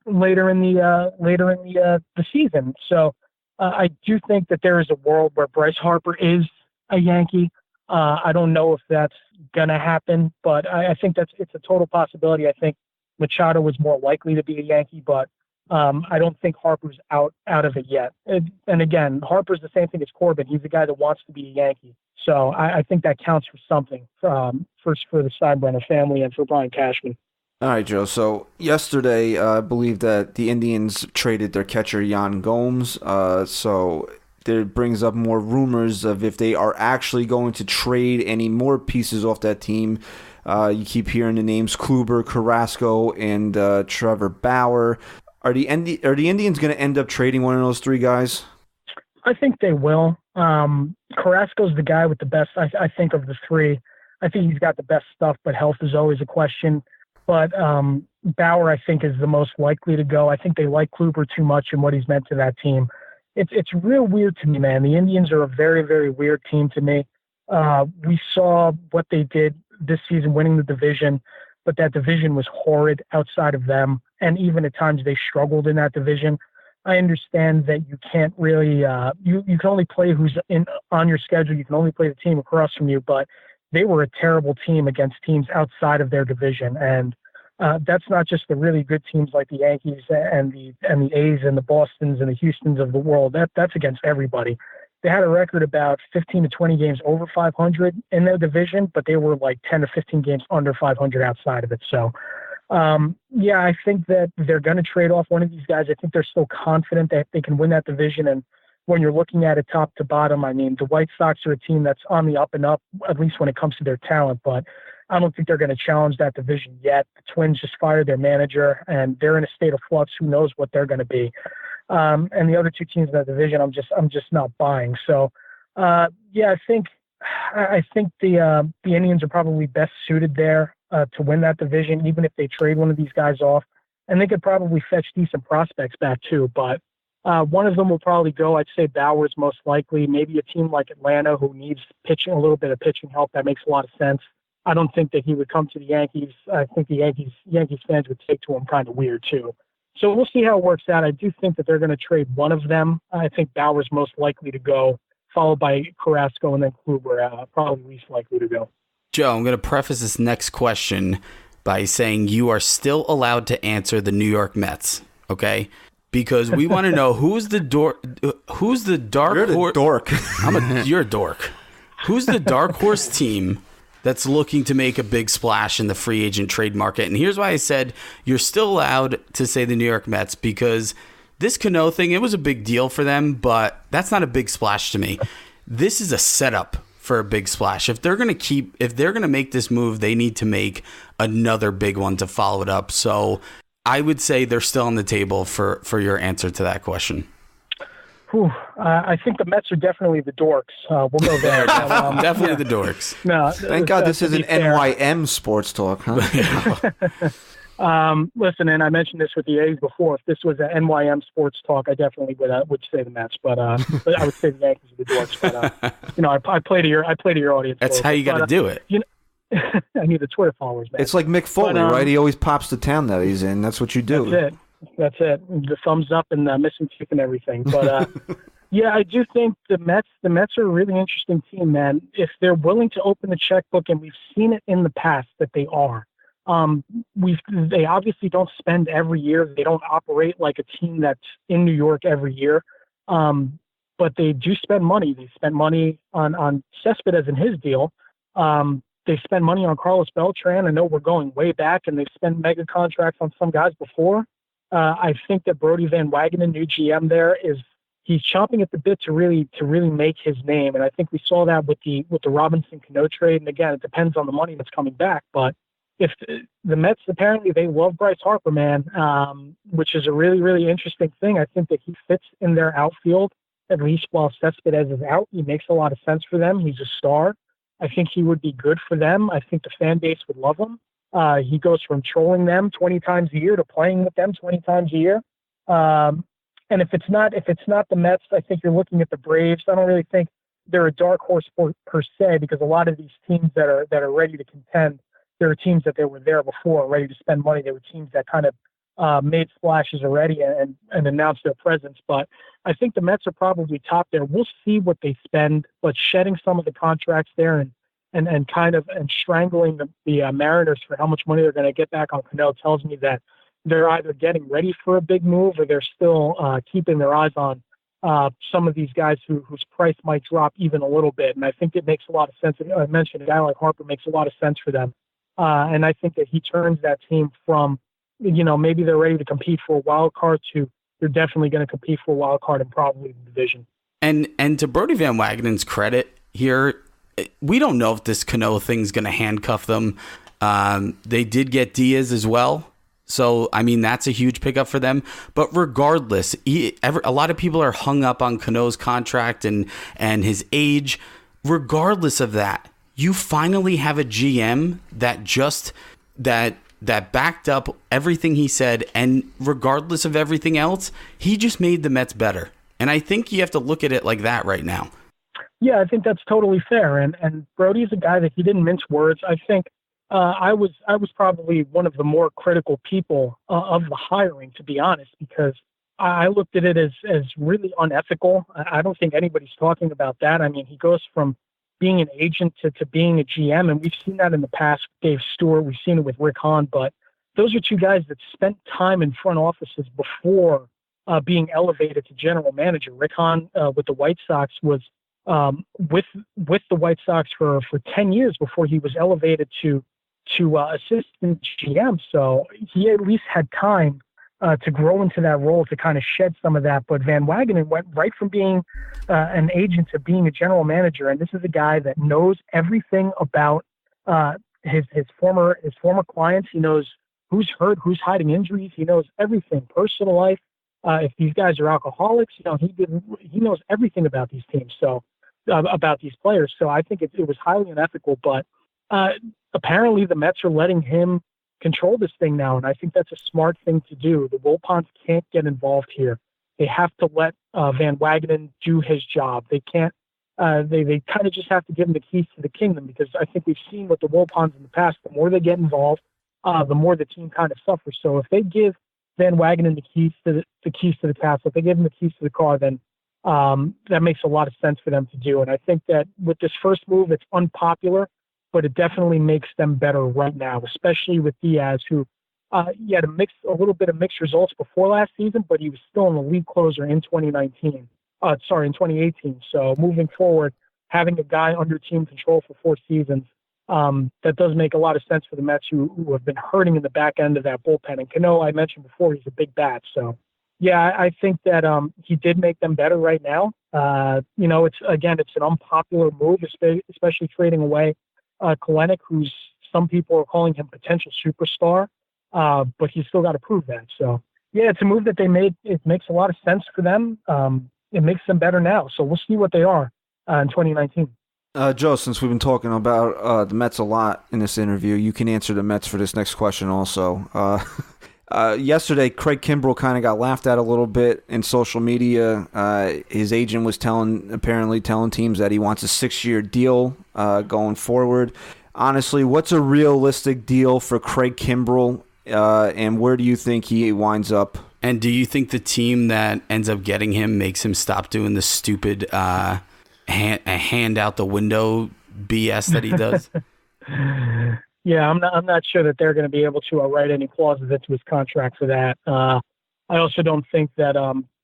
later in the season. So I do think that there is a world where Bryce Harper is a Yankee. I don't know if that's going to happen, but I think it's a total possibility. I think Machado was more likely to be a Yankee, but I don't think Harper's out of it yet. And again, Harper's the same thing as Corbin. He's the guy that wants to be a Yankee. So I think that counts for something for the Steinbrenner family and for Brian Cashman. All right, Joe. So yesterday, I believe that the Indians traded their catcher Yan Gomes. So there brings up more rumors of if they are actually going to trade any more pieces off that team. You keep hearing the names Kluber, Carrasco, and Trevor Bauer. Are the Indians going to end up trading one of those three guys? I think they will. Carrasco's the guy with the best, I think, of the three. I think he's got the best stuff, but health is always a question. But Bauer, I think, is the most likely to go. I think they like Kluber too much and what he's meant to that team. It's real weird to me, man. The Indians are a very, very weird team to me. We saw what they did this season, winning the division, but that division was horrid outside of them. And even at times they struggled in that division. I understand that you can't really, you can only play who's on your schedule. You can only play the team across from you, but they were a terrible team against teams outside of their division. And that's not just the really good teams like the Yankees and the A's and the Bostons and the Houstons of the world. That's against everybody. They had a record about 15 to 20 games over 500 in their division, but they were like 10 to 15 games under 500 outside of it. So, yeah, I think that they're going to trade off one of these guys. I think they're still confident that they can win that division. And when you're looking at it top to bottom, I mean, the White Sox are a team that's on the up and up, at least when it comes to their talent, but I don't think they're going to challenge that division yet. The Twins just fired their manager and they're in a state of flux. Who knows what they're going to be. And the other two teams in that division, I'm just not buying. So, yeah, I think the Indians are probably best suited there to win that division, even if they trade one of these guys off. And they could probably fetch decent prospects back too. But one of them will probably go. I'd say Bauer's most likely. Maybe a team like Atlanta who needs pitching, a little bit of pitching help. That makes a lot of sense. I don't think that he would come to the Yankees. I think the Yankees fans would take to him kind of weird too. So we'll see how it works out. I do think that they're going to trade one of them. I think Bauer's most likely to go, followed by Carrasco, and then Kluber, probably least likely to go. Joe, I'm going to preface this next question by saying you are still allowed to answer the New York Mets, okay? Because we want to know who's the dark You're horse. the dork. You're a dork. Who's the dark horse team that's looking to make a big splash in the free agent trade market? And here's why I said you're still allowed to say the New York Mets, because this Cano thing, it was a big deal for them, but that's not a big splash to me. This is a setup for a big splash. If they're going to make this move, they need to make another big one to follow it up. So I would say they're still on the table for your answer to that question. I think the Mets are definitely the dorks. We'll go there. But, Definitely the dorks. No, Thank God this isn't NYM sports talk, huh? Listen, and I mentioned this with the A's before. If this was an NYM sports talk, I definitely would say the Mets, but I would say the Yankees are the dorks. But I play to your audience. That's how you got to do it. I need the Twitter followers, man. It's like Mick Foley, right? He always pops the town that he's in. That's what you do. That's it. The thumbs up and missing teeth and everything. But yeah, I do think the Mets are a really interesting team, man. If they're willing to open the checkbook, and we've seen it in the past that they are. They obviously don't spend every year. They don't operate like a team that's in New York every year. But they do spend money. They spent money on Cespedes and his deal. They spend money on Carlos Beltran. I know we're going way back, and they've spent mega contracts on some guys before. I think that Brody Van Wagenen, new GM there, he's chomping at the bit to really make his name. And I think we saw that with the Robinson Cano trade. And again, it depends on the money that's coming back. But if the Mets, apparently they love Bryce Harper, man, which is a really, really interesting thing. I think that he fits in their outfield, at least while Cespedes is out. He makes a lot of sense for them. He's a star. I think he would be good for them. I think the fan base would love him. He goes from trolling them 20 times a year to playing with them 20 times a year. And if it's not the Mets, I think you're looking at the Braves. I don't really think they're a dark horse per se, because a lot of these teams that are ready to contend, there are teams that they were there before, ready to spend money. There were teams that kind of made splashes already and announced their presence. But I think the Mets are probably top there. We'll see what they spend, but shedding some of the contracts there and and kind of strangling the Mariners for how much money they're going to get back on Cano tells me that they're either getting ready for a big move or they're still keeping their eyes on some of these guys whose price might drop even a little bit. And I think it makes a lot of sense. I mentioned a guy like Harper makes a lot of sense for them. And I think that he turns that team from, maybe they're ready to compete for a wild card to they're definitely going to compete for a wild card and probably the division. And to Brodie Van Wagenen's credit here, we don't know if this Cano thing's going to handcuff them. They did get Diaz as well. So, I mean, that's a huge pickup for them. But regardless, a lot of people are hung up on Cano's contract and his age. Regardless of that, you finally have a GM that backed up everything he said. And regardless of everything else, he just made the Mets better. And I think you have to look at it like that right now. Yeah, I think that's totally fair. And Brodie's a guy that he didn't mince words. I think I was probably one of the more critical people of the hiring, to be honest, because I looked at it as really unethical. I don't think anybody's talking about that. I mean, he goes from being an agent to being a GM, and we've seen that in the past. Dave Stewart, we've seen it with Rick Hahn, but those are two guys that spent time in front offices before being elevated to general manager. Rick Hahn with the White Sox was with the White Sox for 10 years before he was elevated to assistant GM. So he at least had time to grow into that role, to kind of shed some of that. But Van Wagenen went right from being an agent to being a general manager. And this is a guy that knows everything about his former clients. He knows who's hurt, who's hiding injuries. He knows everything, personal life. If these guys are alcoholics, he knows everything about these teams. So about these players. So I think it was highly unethical, but apparently the Mets are letting him control this thing now. And I think that's a smart thing to do. The Wilpons can't get involved here. They have to let Van Wagenen do his job. They can't, they kind of just have to give him the keys to the kingdom, because I think we've seen with the Wilpons in the past, the more they get involved, the more the team kind of suffers. So if they give Van Wagenen the keys to the castle, if they give him the keys to the car, then that makes a lot of sense for them to do. And I think that with this first move, it's unpopular, but it definitely makes them better right now, especially with Diaz, who he had a little bit of mixed results before last season, but he was still an elite closer in 2018. So moving forward, having a guy under team control for 4 seasons, that does make a lot of sense for the Mets, who have been hurting in the back end of that bullpen. And Cano, I mentioned before, he's a big bat. So, yeah, I think that he did make them better right now. It's an unpopular move, especially trading away Kalenic, who's, some people are calling him potential superstar, but he's still got to prove that. So, yeah, it's a move that they made. It makes a lot of sense for them. It makes them better now. So we'll see what they are in 2019. Joe, since we've been talking about the Mets a lot in this interview, you can answer the Mets for this next question also. Yesterday, Craig Kimbrell kind of got laughed at a little bit in social media. His agent was telling teams that he wants a 6-year deal going forward. Honestly, what's a realistic deal for Craig Kimbrell, and where do you think he winds up? And do you think the team that ends up getting him makes him stop doing the stupid hand out the window BS that he does? Yeah, I'm not sure that they're going to be able to write any clauses into his contract for that. I also don't think that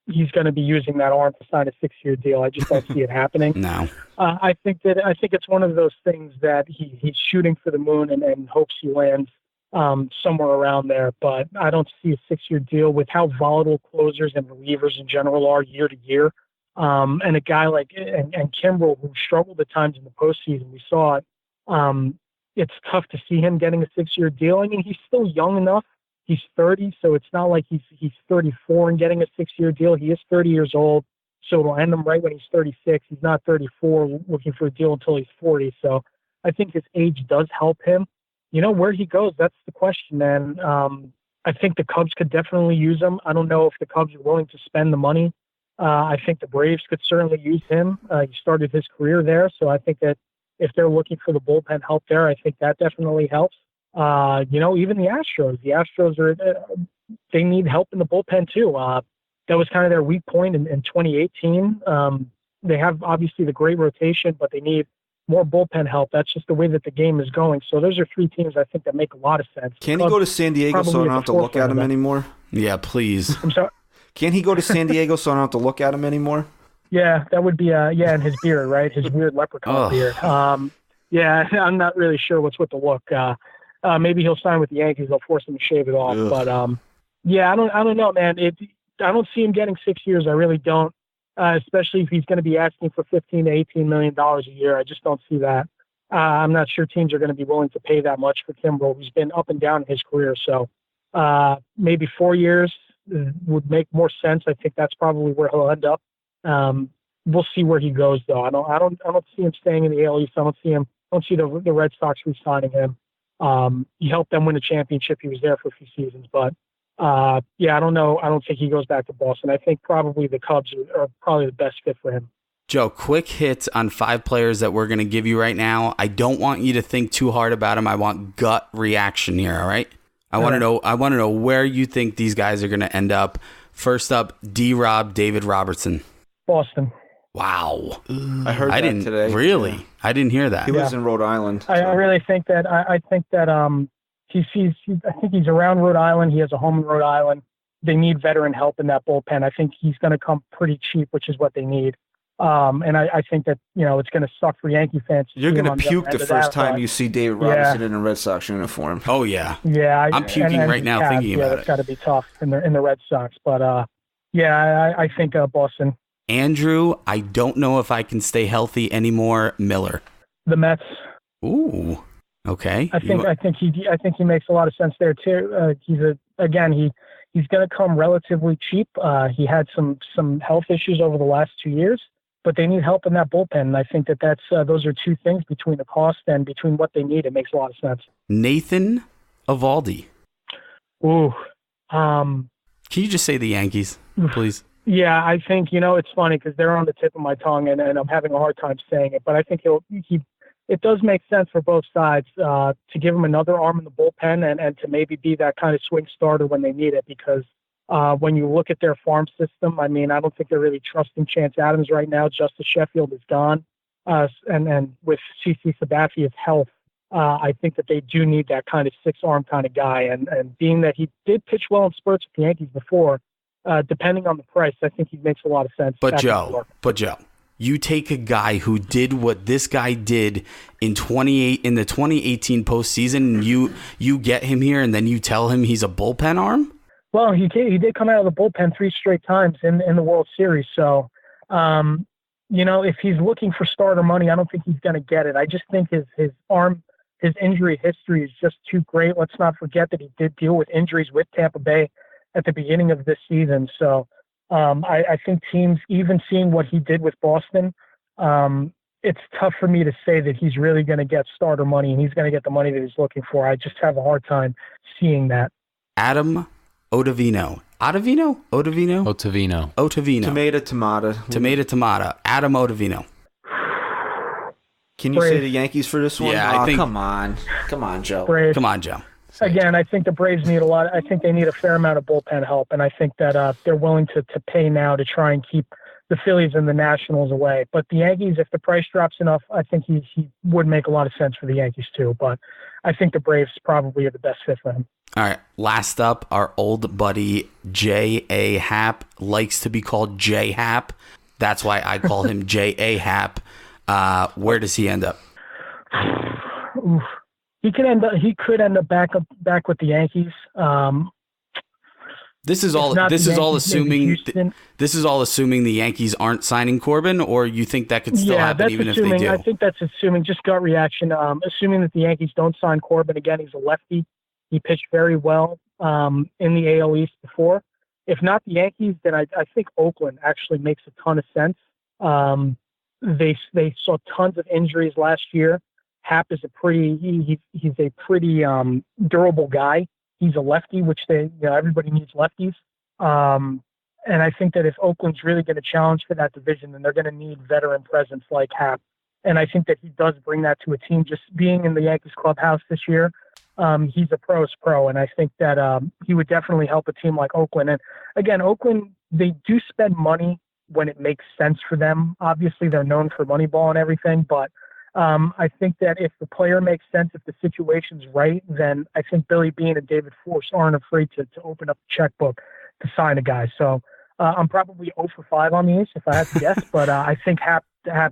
he's going to be using that arm to sign a 6-year deal. I just don't see it happening. No. I think it's one of those things that he's shooting for the moon and hopes he lands somewhere around there. But I don't see a 6-year deal with how volatile closers and relievers in general are year to year. And a guy like and Kimbrell, who struggled at times in the postseason, we saw it. It's tough to see him getting a 6-year deal. I mean, he's still young enough. He's 30, so it's not like he's 34 and getting a 6-year deal. He is 30 years old, so it'll end him right when he's 36. He's not 34 looking for a deal until he's 40. So I think his age does help him. Where he goes, that's the question, man. I think the Cubs could definitely use him. I don't know if the Cubs are willing to spend the money. I think the Braves could certainly use him. He started his career there, so I think that if they're looking for the bullpen help there, I think that definitely helps. Even the Astros they need help in the bullpen too. That was kind of their weak point in 2018. They have obviously the great rotation, but they need more bullpen help. That's just the way that the game is going. So those are three teams I think that make a lot of sense. Can he go to San Diego so I don't have to look at him anymore? Yeah, please. I'm sorry. Can he go to San Diego so I don't have to look at him anymore? Yeah, that would be and his beard, right? His weird leprechaun beard. Yeah, I'm not really sure what's with the look. Maybe he'll sign with the Yankees. They'll force him to shave it off. Ugh. But yeah, I don't know, man. I don't see him getting 6 years. I really don't. Especially if he's going to be asking for $15 to $18 million a year. I just don't see that. I'm not sure teams are going to be willing to pay that much for Kimbrel, who's been up and down in his career. So maybe 4 years would make more sense. I think that's probably where he'll end up. We'll see where he goes, though. I don't see him staying in the AL East. I don't see the Red Sox re-signing him. He helped them win a championship. He was there for a few seasons, but yeah, I don't know. I don't think he goes back to Boston. I think probably the Cubs are probably the best fit for him. Joe, quick hits on 5 players that we're going to give you right now. I don't want you to think too hard about them. I want gut reaction here. All right. I want to know where you think these guys are going to end up. First up, D-Rob, David Robertson. Boston. Wow. I heard that today. Really? Yeah. I didn't hear that. He lives in Rhode Island. So. I really think that I think that I think he's around Rhode Island. He has a home in Rhode Island. They need veteran help in that bullpen. I think he's going to come pretty cheap, which is what they need. And I think that, it's going to suck for Yankee fans. You're going to puke the first time you see David Robertson in a Red Sox uniform. Oh, yeah. Yeah. I'm puking right now thinking about it. It's got to be tough in the Red Sox. But, yeah, I think Boston. Andrew, I don't know if I can stay healthy anymore. Miller. The Mets. Ooh. Okay. I think he makes a lot of sense there too. He's going to come relatively cheap. He had some health issues over the last 2 years, but they need help in that bullpen. And I think that's those are two things between the cost and between what they need. It makes a lot of sense. Nathan Eovaldi. Ooh. Can you just say the Yankees, please? Yeah, I think it's funny because they're on the tip of my tongue, and I'm having a hard time saying it. But I think it does make sense for both sides to give him another arm in the bullpen and to maybe be that kind of swing starter when they need it. Because when you look at their farm system, I don't think they're really trusting Chance Adams right now. Justice Sheffield is gone. And with CC Sabathia's health, I think that they do need that kind of 6-arm kind of guy. And being that he did pitch well in spurts with the Yankees before, depending on the price, I think he makes a lot of sense. But Joe, you take a guy who did what this guy did in the 2018 postseason, and you get him here, and then you tell him he's a bullpen arm? Well, he did come out of the bullpen 3 straight times in the World Series. So, if he's looking for starter money, I don't think he's going to get it. I just think his injury history is just too great. Let's not forget that he did deal with injuries with Tampa Bay at the beginning of this season. So I think teams, even seeing what he did with Boston, it's tough for me to say that he's really going to get starter money and he's going to get the money that he's looking for. I just have a hard time seeing that. Adam Ottavino. Ottavino? Tomato. Adam Ottavino. Can you say the Yankees for this one? Yeah, come on, Joe. Braves. Come on, Joe. Again, I think the Braves need a lot. I think they need a fair amount of bullpen help, and I think that they're willing to pay now to try and keep the Phillies and the Nationals away. But the Yankees, if the price drops enough, I think he would make a lot of sense for the Yankees too. But I think the Braves probably are the best fit for him. All right, last up, our old buddy J.A. Happ likes to be called J-Happ. That's why I call him J.A. Happ. Where does he end up? He could end up back with the Yankees. This is all assuming the Yankees aren't signing Corbin, or you think that could still happen even if they do? I think that's assuming, just gut reaction. Assuming that the Yankees don't sign Corbin again, he's a lefty. He pitched very well in the AL East before. If not the Yankees, then I think Oakland actually makes a ton of sense. They saw tons of injuries last year. Happ is he's a pretty durable guy. He's a lefty, which everybody needs lefties. And I think that if Oakland's really going to challenge for that division, then they're going to need veteran presence like Happ. And I think that he does bring that to a team. Just being in the Yankees clubhouse this year, he's a pro's pro. And I think that he would definitely help a team like Oakland. And again, Oakland, they do spend money when it makes sense for them. Obviously, they're known for Moneyball and everything, but I think that if the player makes sense, if the situation's right, then I think Billy Beane and David Force aren't afraid to open up the checkbook to sign a guy. So I'm probably 0 for 5 on the Ace if I had to guess, but I think Hap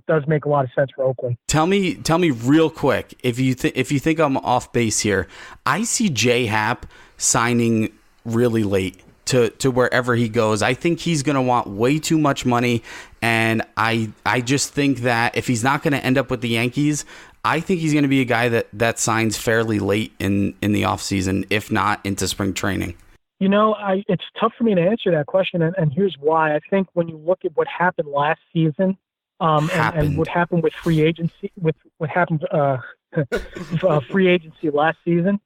does make a lot of sense for Oakland. Tell me real quick if you think I'm off base here. I see J Hap signing really late to wherever he goes. I think he's going to want way too much money, and I just think that if he's not going to end up with the Yankees, I think he's going to be a guy that signs fairly late in the offseason, if not into spring training. You know, it's tough for me to answer that question, and here's why. I think when you look at what happened last season, and what happened with free agency, free agency last season,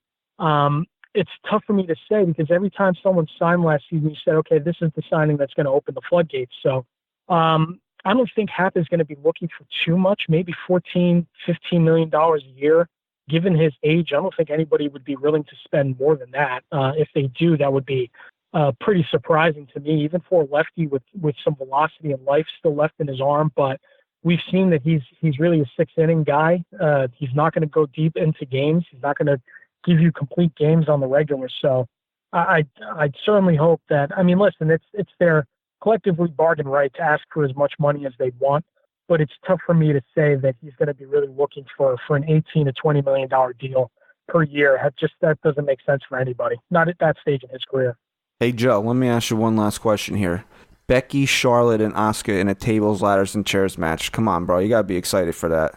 it's tough for me to say because every time someone signed last season, you said, okay, this is the signing that's going to open the floodgates. So I don't think Hap is going to be looking for too much, maybe $14, $15 million a year. Given his age, I don't think anybody would be willing to spend more than that. If they do, that would be pretty surprising to me, even for a lefty with some velocity and life still left in his arm. But we've seen that he's really a 6-inning guy. He's not going to go deep into games. He's not going to give you complete games on the regular. So I'd certainly hope that, I mean, listen, it's their collectively bargain right to ask for as much money as they want. But it's tough for me to say that he's going to be really looking for an $18 to $20 million deal per year. That doesn't make sense for anybody, not at that stage in his career. Hey, Joe, let me ask you one last question here. Becky, Charlotte, and Asuka in a tables, ladders, and chairs match. Come on, bro. You got to be excited for that.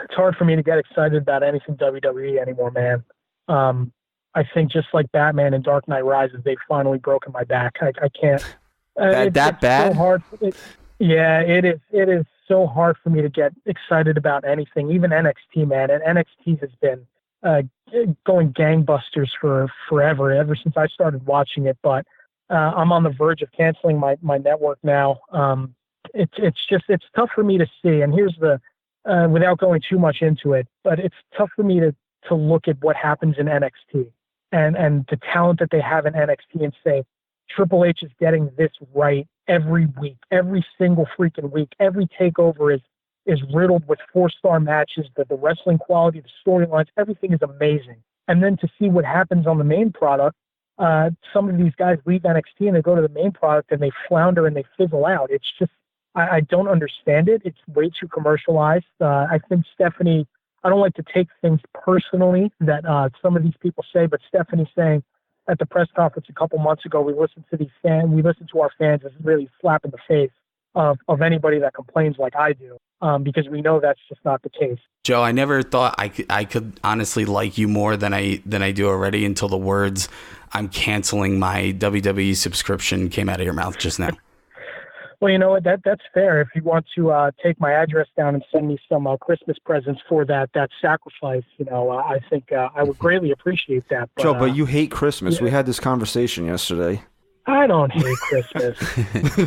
It's hard for me to get excited about anything WWE anymore, man. I think just like Batman and Dark Knight Rises, they've finally broken my back. I can't. That bad? So hard. Yeah, it is. It is so hard for me to get excited about anything, even NXT, man. And NXT has been going gangbusters for forever, ever since I started watching it. But I'm on the verge of canceling my network now. It's tough for me to see. And here's without going too much into it, but it's tough for me to look at what happens in NXT and the talent that they have in NXT and say, Triple H is getting this right every week, every single freaking week. Every takeover is riddled with 4-star matches, the wrestling quality, the storylines, everything is amazing. And then to see what happens on the main product, some of these guys leave NXT and they go to the main product and they flounder and they fizzle out. It's just, I don't understand it. It's way too commercialized. I think Stephanie, I don't like to take things personally that some of these people say, but Stephanie's saying, at the press conference a couple months ago, we listened to our fans as really slap in the face of anybody that complains like I do, because we know that's just not the case. Joe, I never thought I could honestly like you more than I do already until the words "I'm canceling my WWE subscription" came out of your mouth just now. Well, you know what? That's fair. If you want to take my address down and send me some Christmas presents for that sacrifice, I think I would greatly appreciate that. But, Joe, but you hate Christmas. Yeah. We had this conversation yesterday. I don't hate Christmas.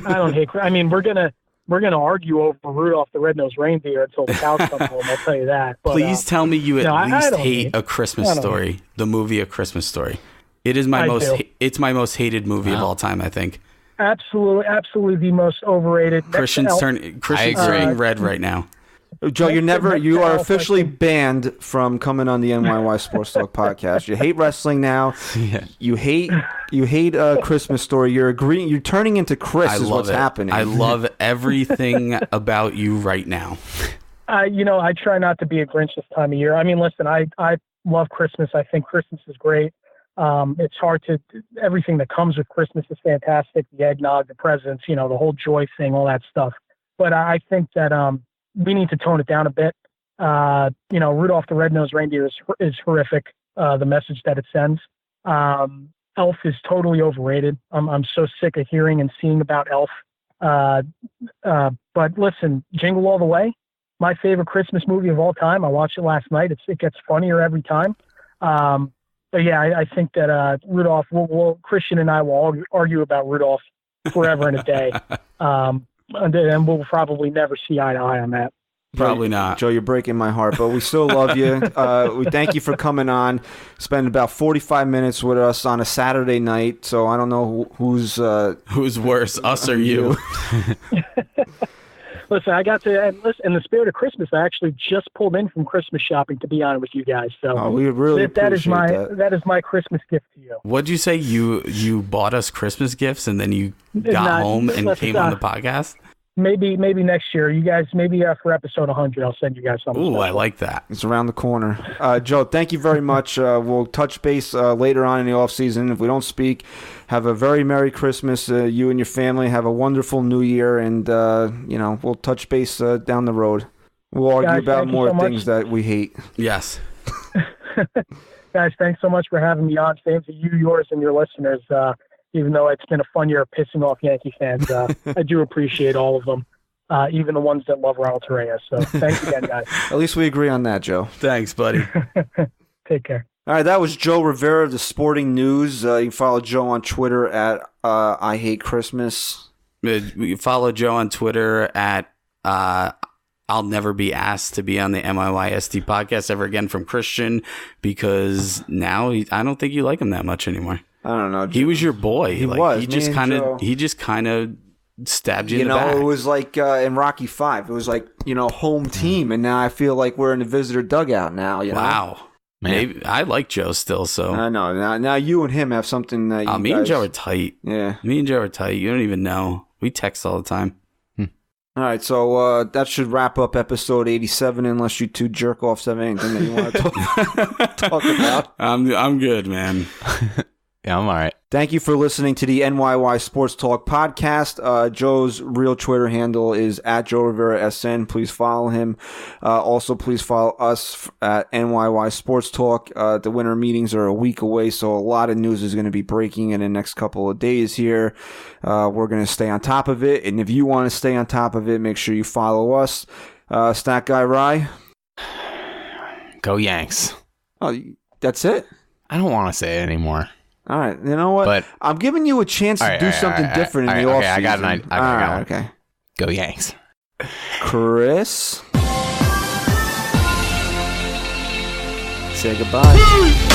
I mean, we're gonna argue over Rudolph the Red-Nosed Reindeer until the cows come home. I'll tell you that. But, please tell me you at least hate A Christmas Story, the movie A Christmas Story. It is it's my most hated movie of all time, I think. Absolutely the most overrated. Christian's turning red right now. Joe, you are officially banned from coming on the NYY Sports Talk podcast. You hate wrestling now. Yeah. You hate Christmas Story. You're turning into Chris. Is what's happening. I love everything about you right now. I try not to be a Grinch this time of year. I mean, listen, I love Christmas. I think Christmas is great. It's hard everything that comes with Christmas is fantastic. The eggnog, the presents, the whole joy thing, all that stuff. But I think that we need to tone it down a bit. Rudolph the Red-Nosed Reindeer is horrific. The message that it sends. Elf is totally overrated. I'm so sick of hearing and seeing about Elf. But listen, Jingle All the Way, my favorite Christmas movie of all time. I watched it last night. It gets funnier every time. But yeah, I think that Rudolph, Christian and I will argue about Rudolph forever and a day. And we'll probably never see eye to eye on that. Probably not. Joe, you're breaking my heart, but we still love you. We thank you for coming on. Spend about 45 minutes with us on a Saturday night, so I don't know who's worse, us or you. Listen, I got to, and listen, in the spirit of Christmas, I actually just pulled in from Christmas shopping to be on with you guys. So we really appreciate that is my Christmas gift to you. What'd you say? You bought us Christmas gifts and then you got home and came on the podcast? Maybe next year. You guys, maybe for episode 100, I'll send you guys something. Ooh, special. I like that. It's around the corner. Joe, thank you very much. We'll touch base later on in the off season. If we don't speak, have a very Merry Christmas. You and your family have a wonderful New Year, and we'll touch base down the road. We'll argue about more things that we hate. Yes. Guys, thanks so much for having me on. Same to you, yours, and your listeners. Even though it's been a fun year of pissing off Yankee fans, I do appreciate all of them, even the ones that love Ronald Torreyes. So thanks again, guys. At least we agree on that, Joe. Thanks, buddy. Take care. All right, that was Joe Rivera of the Sporting News. You can follow Joe on Twitter at I Hate Christmas. You follow Joe on Twitter at I'll never be asked to be on the NYYST podcast ever again from Christian, because now I don't think you like him that much anymore. I don't know. He was your boy. He was. He just kind of stabbed you in the back. It was like in Rocky V. It was like, home team, and now I feel like we're in the visitor dugout now. Wow. Maybe I like Joe still, so I know. Now you and him have something that me and Joe are tight. Yeah. Me and Joe are tight. You don't even know. We text all the time. All right, so that should wrap up episode 87, unless you two jerk offs have anything that you want to talk about. I'm good, man. Yeah, I'm all right. Thank you for listening to the NYY Sports Talk podcast. Joe's real Twitter handle is at Joe Rivera SN. Please follow him. Also, please follow us at NYY Sports Talk. The winter meetings are a week away, so a lot of news is going to be breaking in the next couple of days here. We're going to stay on top of it, and if you want to stay on top of it, make sure you follow us. Stat Guy Rye. Go Yanks. Oh, that's it? I don't want to say it anymore. All right, you know what? But I'm giving you a chance to do something different in the offseason. Okay, I got an idea. Okay. Go Yanks. Chris. Say goodbye.